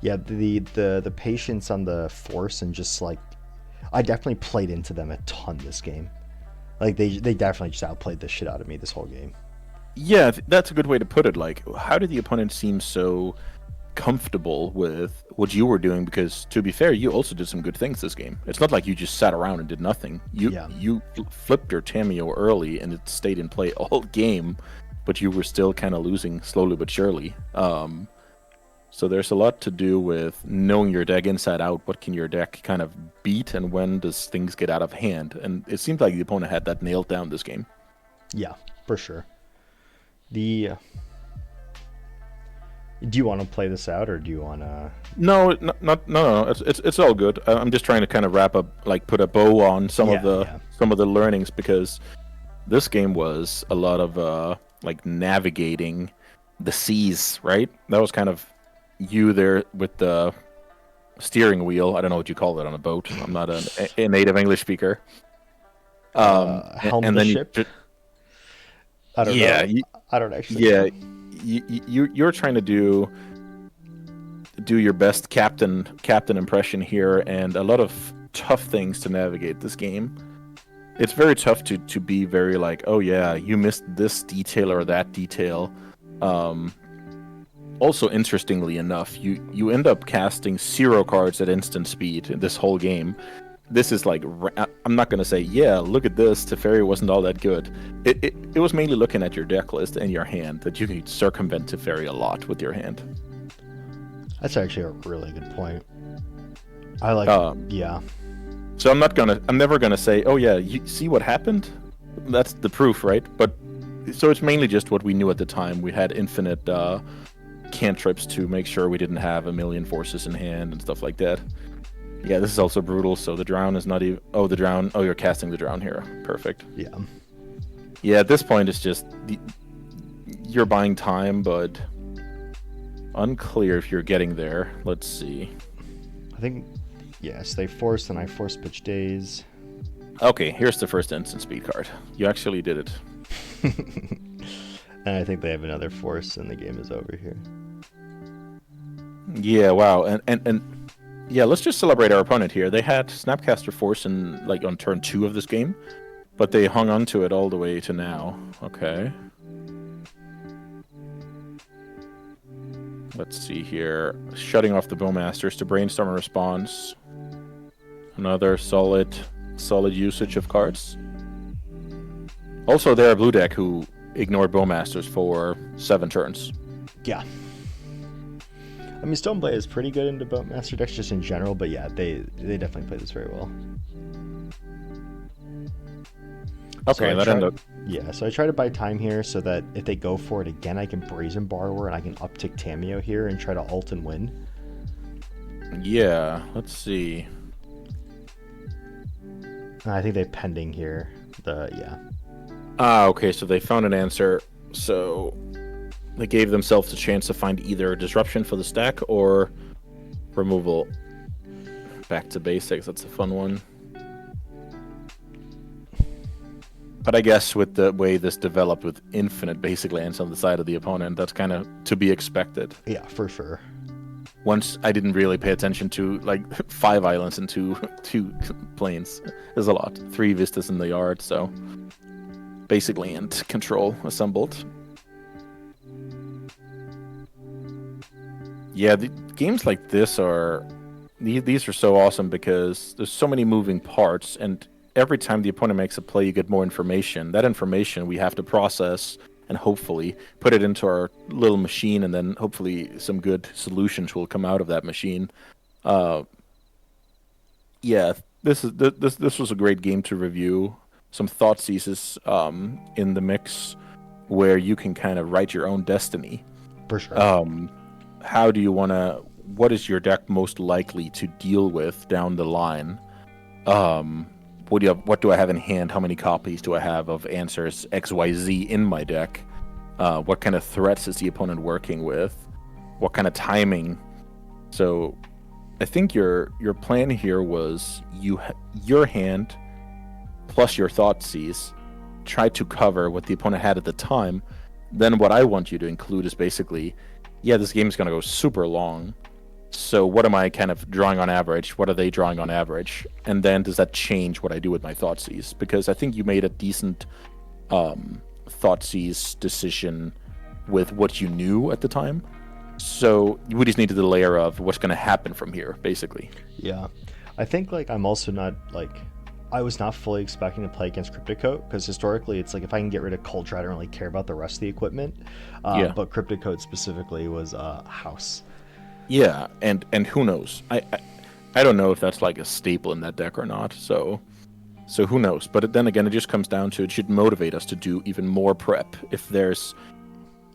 S2: Yeah, the patience on the force and just like, I definitely played into them a ton this game. Like they definitely just outplayed the shit out of me this whole game.
S1: Yeah, that's a good way to put it. Like, how did the opponent seem so comfortable with what you were doing? Because to be fair, you also did some good things this game. It's not like you just sat around and did nothing. You flipped your Tamio early and it stayed in play all game, but you were still kind of losing slowly but surely. So there's a lot to do with knowing your deck inside out. What can your deck kind of beat, and when does things get out of hand? And it seems like the opponent had that nailed down this game.
S2: Yeah, for sure. Do you want to play this out, or do you want to?
S1: No. It's all good. I'm just trying to kind of wrap up, like put a bow on some of the some of the learnings, because this game was a lot of like navigating the seas, right? That was kind of you there with the steering wheel. I don't know what you call it on a boat. I'm not a native English speaker.
S2: Helm
S1: And
S2: the
S1: then
S2: ship. I don't
S1: yeah,
S2: know. I don't actually.
S1: yeah, you're trying to do your best captain impression here, and a lot of tough things to navigate this game. It's very tough to be very like, oh yeah, you missed this detail or that detail. Also, interestingly enough, you end up casting 0 cards at instant speed in this whole game. This is like, I'm not going to say, yeah, look at this, Teferi wasn't all that good. It was mainly looking at your deck list and your hand that you could circumvent Teferi a lot with your hand.
S2: That's actually a really good point. I like, yeah.
S1: So I'm never gonna say, oh yeah, you see what happened? That's the proof, right? But so it's mainly just what we knew at the time. We had infinite cantrips to make sure we didn't have a million forces in hand and stuff like that. Yeah, this is also brutal. So the drown is not even. Oh, the drown. Oh, you're casting the drown here. Perfect.
S2: Yeah.
S1: Yeah, at this point it's just you're buying time, but unclear if you're getting there. Let's see.
S2: I think yes, they forced and I forced pitch days.
S1: Okay, here's the first instant speed card. You actually did it.
S2: And I think they have another force and the game is over here.
S1: Yeah, wow. And yeah, let's just celebrate our opponent here. They had Snapcaster Force on turn 2 of this game, but they hung on to it all the way to now. Okay. Let's see here. Shutting off the Bowmasters to brainstorm a response. Another solid usage of cards. Also, they're a blue deck who ignored Bowmasters for 7 turns.
S2: Yeah. I mean, Stoneblade is pretty good into Bowmaster decks just in general, but yeah, they definitely play this very well.
S1: Okay,
S2: so
S1: that ended up...
S2: Yeah, so I try to buy time here so that if they go for it again, I can Brazen Borrower and I can uptick Tamiyo here and try to ult and win.
S1: Yeah, let's see.
S2: I think they pending here. Yeah.
S1: Ah, okay, so they found an answer. So they gave themselves a chance to find either disruption for the stack or removal. Back to basics, that's a fun one. But I guess with the way this developed with infinite basic lands on the side of the opponent, that's kind of to be expected.
S2: Yeah, for sure.
S1: Once I didn't really pay attention to like 5 islands and two planes. There's a lot. 3 vistas in the yard, so basic land control assembled. Yeah, the games like this these are so awesome because there's so many moving parts, and every time the opponent makes a play, you get more information. That information we have to process and hopefully put it into our little machine, and then hopefully some good solutions will come out of that machine. Yeah, this was a great game to review. Some Thoughtseizes in the mix where you can kind of write your own destiny.
S2: For sure.
S1: What is your deck most likely to deal with down the line? What do I have in hand? How many copies do I have of answers XYZ in my deck? What kind of threats is the opponent working with? What kind of timing? So I think your plan here was your hand plus your Thoughtseize try to cover what the opponent had at the time. Then what I want you to include is basically, yeah, this game is going to go super long. So what am I kind of drawing on average? What are they drawing on average? And then does that change what I do with my Thoughtseize? Because I think you made a decent Thoughtseize decision with what you knew at the time. So we just needed the layer of what's going to happen from here, basically.
S2: Yeah. I think I'm also not I was not fully expecting to play against Crypticoat, because historically it's if I can get rid of Culture, I don't really care about the rest of the equipment.
S1: Yeah.
S2: But Crypticoat specifically was House.
S1: Yeah, and who knows? I don't know if that's a staple in that deck or not. So who knows? But then again, it just comes down to it should motivate us to do even more prep. If there's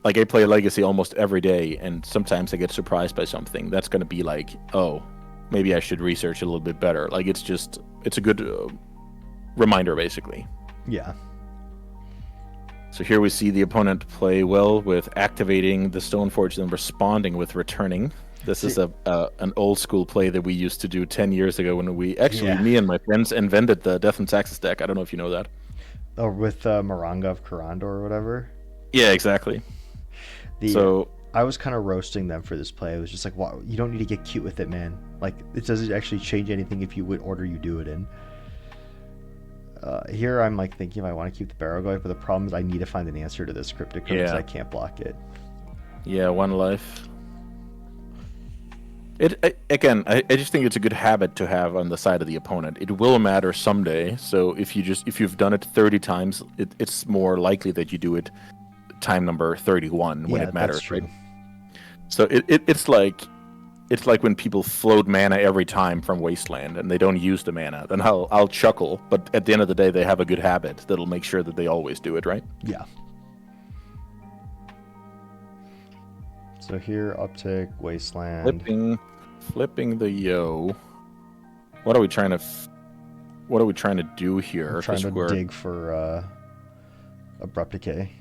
S1: I play Legacy almost every day, and sometimes I get surprised by something. That's going to be oh, maybe I should research a little bit better. It's a good reminder, basically.
S2: Yeah.
S1: So here we see the opponent play well with activating the Stoneforge and responding with returning. This is an old school play that we used to do 10 years ago when me and my friends invented the Death and Taxes deck. I don't know if you know that.
S2: Oh, with Maranga of Karandor or whatever.
S1: Yeah, exactly. So
S2: I was kind of roasting them for this play. I was just like, wow, you don't need to get cute with it, man. Like, it doesn't actually change anything if you would order you do it in. Here I'm like thinking if I want to keep the barrel going, but the problem is I need to find an answer to this cryptic code because I can't block it.
S1: Yeah, 1 life. I just think it's a good habit to have on the side of the opponent. It will matter someday. So if you've done it 30 times, it's more likely that you do it time number 31 when it matters, right? So it's like when people float mana every time from Wasteland and they don't use the mana. Then I'll chuckle, but at the end of the day, they have a good habit that'll make sure that they always do it, right?
S2: Yeah. So here, uptick, Wasteland.
S1: Flipping the yo. What are we trying to do here?
S2: I'm trying to dig for Abrupt Decay.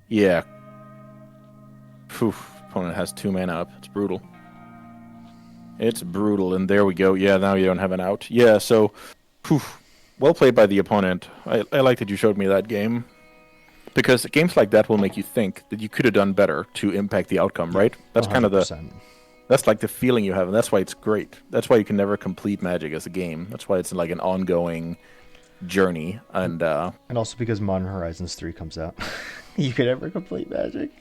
S1: Yeah. Phew. Opponent has 2 mana up. It's brutal. It's brutal, and there we go. Yeah, now you don't have an out. Yeah, so, whew, well played by the opponent. I like that you showed me that game. Because games like that will make you think that you could have done better to impact the outcome, right? That's 100%. Kind of that's like the feeling you have, and that's why it's great. That's why you can never complete Magic as a game. That's why it's like an ongoing journey. And
S2: also because Modern Horizons 3 comes out. You could never complete Magic.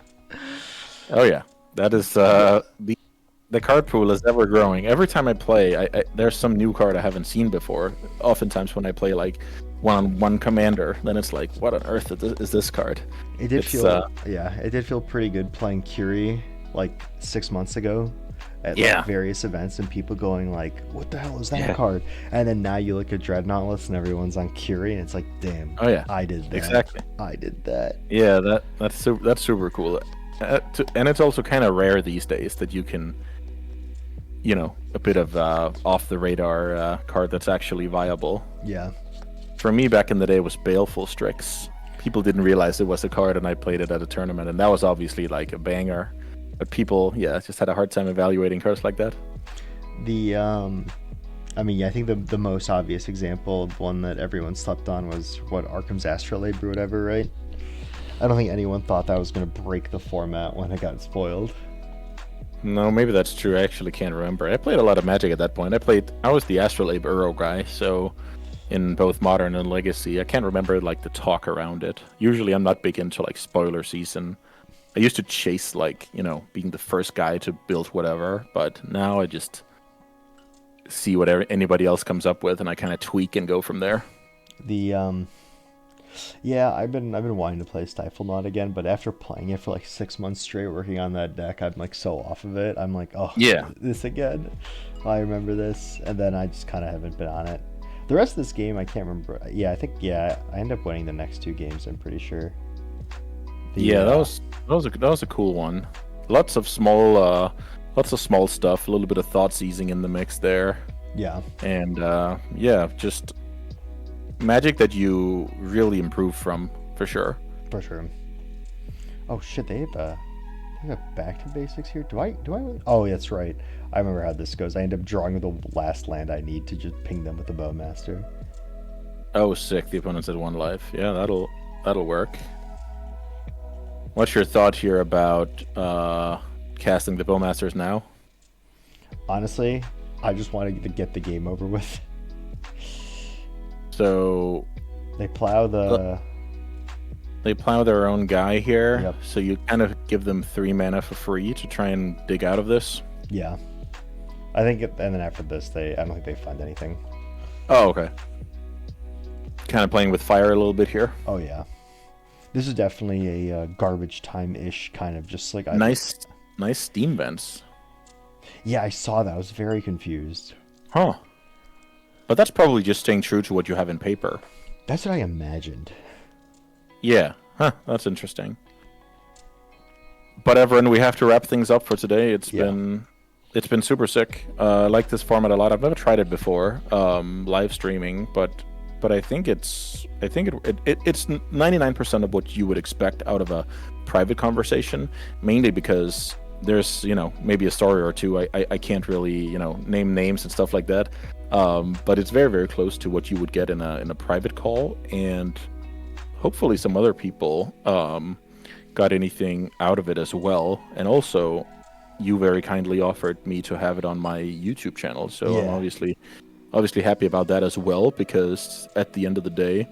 S1: Oh, yeah. That is, the card pool is ever growing. Every time I play, there's some new card I haven't seen before. Oftentimes when I play, like, one commander, then it's like, what on earth is this card?
S2: It did feel pretty good playing Curie, like, 6 months ago at like, various events, and people going like, what the hell is that card? And then now you look at Dreadnoughtless and everyone's on Curie, and it's like, damn, I did that. Exactly. I did that.
S1: Yeah, that's super cool. And it's also kind of rare these days that you can, a bit of off the radar card that's actually viable.
S2: Yeah.
S1: For me, back in the day, it was Baleful Strix. People didn't realize it was a card, and I played it at a tournament, and that was obviously like a banger. But people, just had a hard time evaluating cards like that.
S2: I think the most obvious example of one that everyone slept on was Arkham's Astrolabe or whatever, right? I don't think anyone thought that was going to break the format when it got spoiled.
S1: No, maybe that's true. I actually can't remember. I played a lot of Magic at that point. I was the Astrolabe Uro guy, so in both Modern and Legacy, I can't remember like the talk around it. Usually I'm not big into like spoiler season. I used to chase like, being the first guy to build whatever, but now I just see whatever anybody else comes up with and I kind of tweak and go from there.
S2: I've been wanting to play Stiflenaught again, but after playing it for like 6 months straight, working on that deck, I'm like so off of it. I'm like, this again. I remember this, and then I just kind of haven't been on it. The rest of this game, I can't remember. I think I end up winning the next 2 games. I'm pretty sure.
S1: That was a cool one. Lots of small stuff. A little bit of Thoughtseizing in the mix there.
S2: Yeah. And
S1: just Magic that you really improve from, for sure.
S2: For sure. Oh shit, they have back to basics here. Do I win? Oh, that's right. I remember how this goes. I end up drawing the last land I need to just ping them with the Bowmaster.
S1: Oh, sick. The opponent's at 1 life. Yeah, that'll work. What's your thought here about casting the Bowmasters now?
S2: Honestly, I just wanted to get the game over with.
S1: So
S2: they plow
S1: their own guy here.
S2: Yep.
S1: So you kind of give them 3 mana for free to try and dig out of this.
S2: Yeah, I think, and then after this, I don't think they find anything.
S1: Oh, okay. Kind of playing with fire a little bit here.
S2: Oh yeah, this is definitely a garbage time-ish kind of just like
S1: nice steam vents.
S2: Yeah, I saw that. I was very confused.
S1: Huh. But that's probably just staying true to what you have in paper.
S2: That's what I imagined.
S1: Yeah. Huh. That's interesting. But everyone, we have to wrap things up for today. It's been super sick. I like this format a lot. I've never tried it before, live streaming, but but I think it's 99% of what you would expect out of a private conversation, mainly because there's maybe a story or two. I can't really name names and stuff like that, but it's very, very close to what you would get in a private call, and hopefully some other people got anything out of it as well. And also, you very kindly offered me to have it on my YouTube channel, so
S2: Yeah.
S1: I'm obviously happy about that as well, because at the end of the day,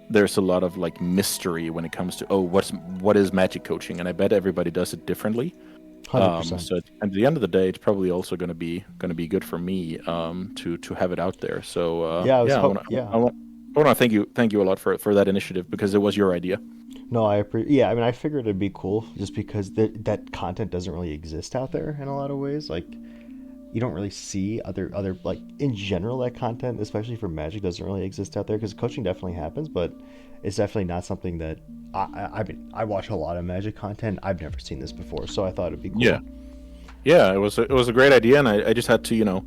S1: there's a lot of like mystery when it comes to what is magic coaching, and I bet everybody does it differently.
S2: 100%.
S1: So at the end of the day, it's probably also going to be good for me to have it out there. So
S2: Yeah,
S1: I want to thank you a lot for that initiative, because it was your idea.
S2: No, yeah, I mean, I figured it'd be cool just because that content doesn't really exist out there in a lot of ways. Like, you don't really see other like in general that content, especially for Magic, doesn't really exist out there, because coaching definitely happens, but it's definitely not something that I mean, I watch a lot of Magic content. I've never seen this before, so I thought it'd be cool.
S1: Yeah, it was a great idea, and I just had to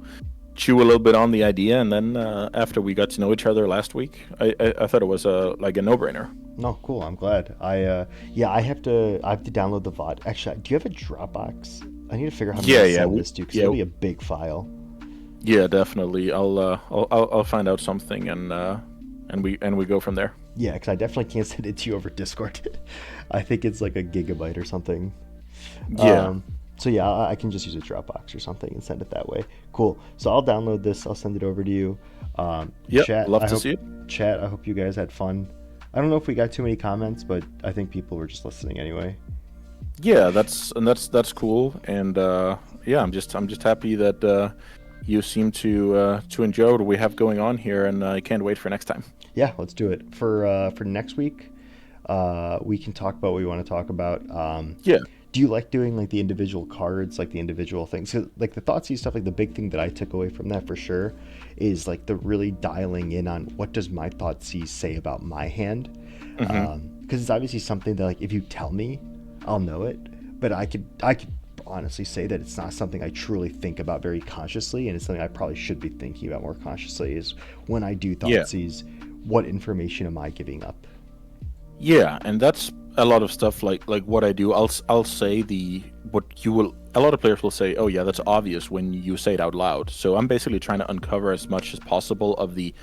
S1: chew a little bit on the idea, and then after we got to know each other last week, I thought it was like a no-brainer.
S2: No, cool. I'm glad. I have to download the VOD. Actually, do you have a Dropbox? I need to figure out how to send this to, because it'll be a big file.
S1: Yeah, definitely. I'll find out something, and we go from there.
S2: Yeah, because I definitely can't send it to you over Discord. I think it's like a gigabyte or something.
S1: Yeah.
S2: So yeah, I can just use a Dropbox or something and send it that way. Cool. So I'll download this. I'll send it over to you.
S1: Chat, love to see it.
S2: Chat, I hope you guys had fun. I don't know if we got too many comments, but I think people were just listening anyway.
S1: Yeah, that's cool, and I'm just happy that you seem to enjoy what we have going on here, and I can't wait for next time.
S2: Yeah, let's do it for next week. We can talk about what we want to talk about. Do you like doing like the individual cards, like the individual things? 'Cause, like the Thoughtseize stuff, like the big thing that I took away from that for sure is like the really dialing in on what does my Thoughtseize say about my hand. Because it's obviously something that like if you tell me, I'll know it. But I could honestly say that it's not something I truly think about very consciously, and it's something I probably should be thinking about more consciously. Is when I do Thoughtseize, what information am I giving up?
S1: Yeah, and that's a lot of stuff like what I do. I'll say a lot of players will say, oh yeah, that's obvious when you say it out loud. So I'm basically trying to uncover as much as possible of the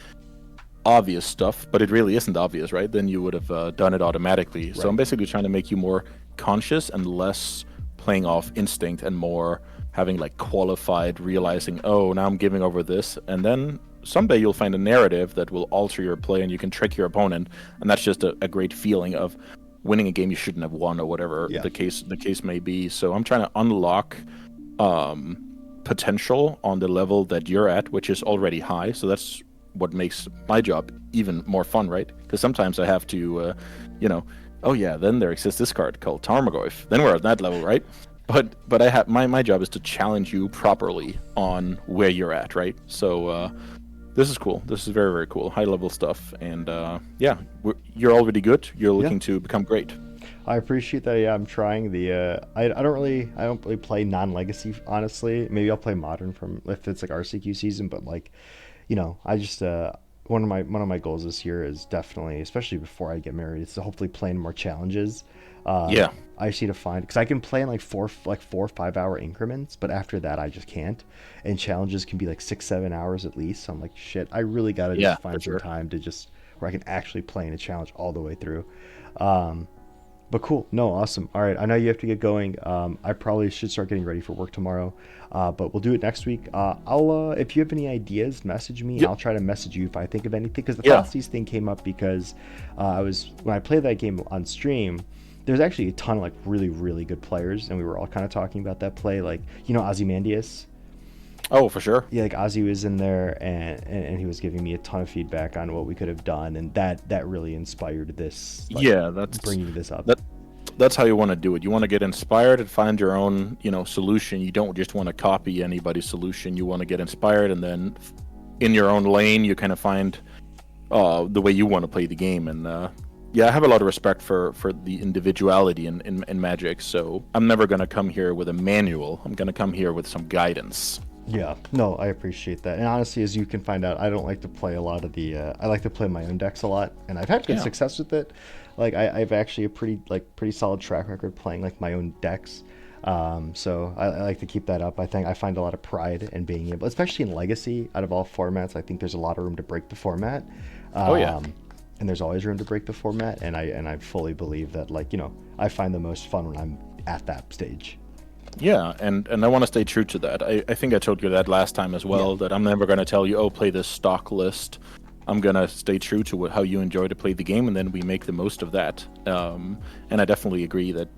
S1: obvious stuff, but it really isn't obvious, right? Then you would have done it automatically. Right. So I'm basically trying to make you more conscious and less playing off instinct, and more having like qualified realizing, oh, now I'm giving over this, and then someday you'll find a narrative that will alter your play and you can trick your opponent, and that's just a great feeling of winning a game you shouldn't have won, or whatever the case may be. So I'm trying to unlock potential on the level that you're at, which is already high. So that's what makes my job even more fun, right? Because sometimes I have to oh yeah, then there exists this card called Tarmogoyf. Then we're at that level, right? But I have my job is to challenge you properly on where you're at, right? So this is cool. This is very, very cool. High level stuff, and you're already good. You're looking to become great.
S2: I appreciate that. Yeah, I'm trying the. I don't really play non-legacy, honestly. Maybe I'll play modern if it's like RCQ season, but like, I just one of my goals this year is definitely, especially before I get married, is to hopefully play in more challenges. I just need to find, because I can play in like 4 or 5 hour increments, but after that I just can't. And challenges can be like 6-7 hours at least. So I'm like, shit, I really gotta just find some time to just where I can actually play in a challenge all the way through. But cool. No, awesome. All right, I know you have to get going. I probably should start getting ready for work tomorrow, but we'll do it next week. I'll if you have any ideas, message me. I'll try to message you if I think of anything, because the Thoughtseize thing came up because when I played that game on stream, there's actually a ton of like really, really good players, and we were all kind of talking about that play, like Ozymandias.
S1: Oh, for sure.
S2: Yeah, like Ozzy was in there, and he was giving me a ton of feedback on what we could have done, and that really inspired this.
S1: That's
S2: bringing this up.
S1: That's how you want to do it. You want to get inspired and find your own, solution. You don't just want to copy anybody's solution. You want to get inspired, and then in your own lane, you kind of find the way you want to play the game. And I have a lot of respect for the individuality in Magic. So I'm never going to come here with a manual. I'm going to come here with some guidance.
S2: Yeah, no, I appreciate that. And honestly, as you can find out, I don't like to play a lot of the. I like to play my own decks a lot, and I've had good
S1: Yeah.
S2: success with it. Like I've actually a pretty solid track record playing like my own decks. So I like to keep that up. I think I find a lot of pride in being able, especially in Legacy, out of all formats. I think there's a lot of room to break the format.
S1: Oh yeah.
S2: And there's always room to break the format. And I fully believe that, like, I find the most fun when I'm at that stage.
S1: Yeah, and I want to stay true to that. I think I told you that last time as well, that I'm never going to tell you, oh, play this stock list. I'm going to stay true to how you enjoy to play the game, and then we make the most of that. And I definitely agree that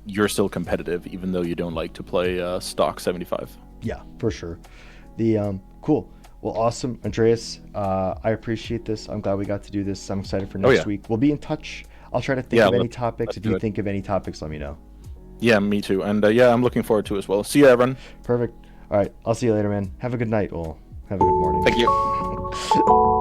S1: you're still competitive, even though you don't like to play stock 75.
S2: Yeah, for sure. Cool. Well, awesome, Andreas. I appreciate this. I'm glad we got to do this. I'm excited for next week. We'll be in touch. I'll try to think of any topics. If you think of any topics, let me know.
S1: Yeah, me too. And yeah, I'm looking forward to it as well. See you, everyone.
S2: Perfect. All right. I'll see you later, man. Have a good night. Well, have a good morning.
S1: Thank you.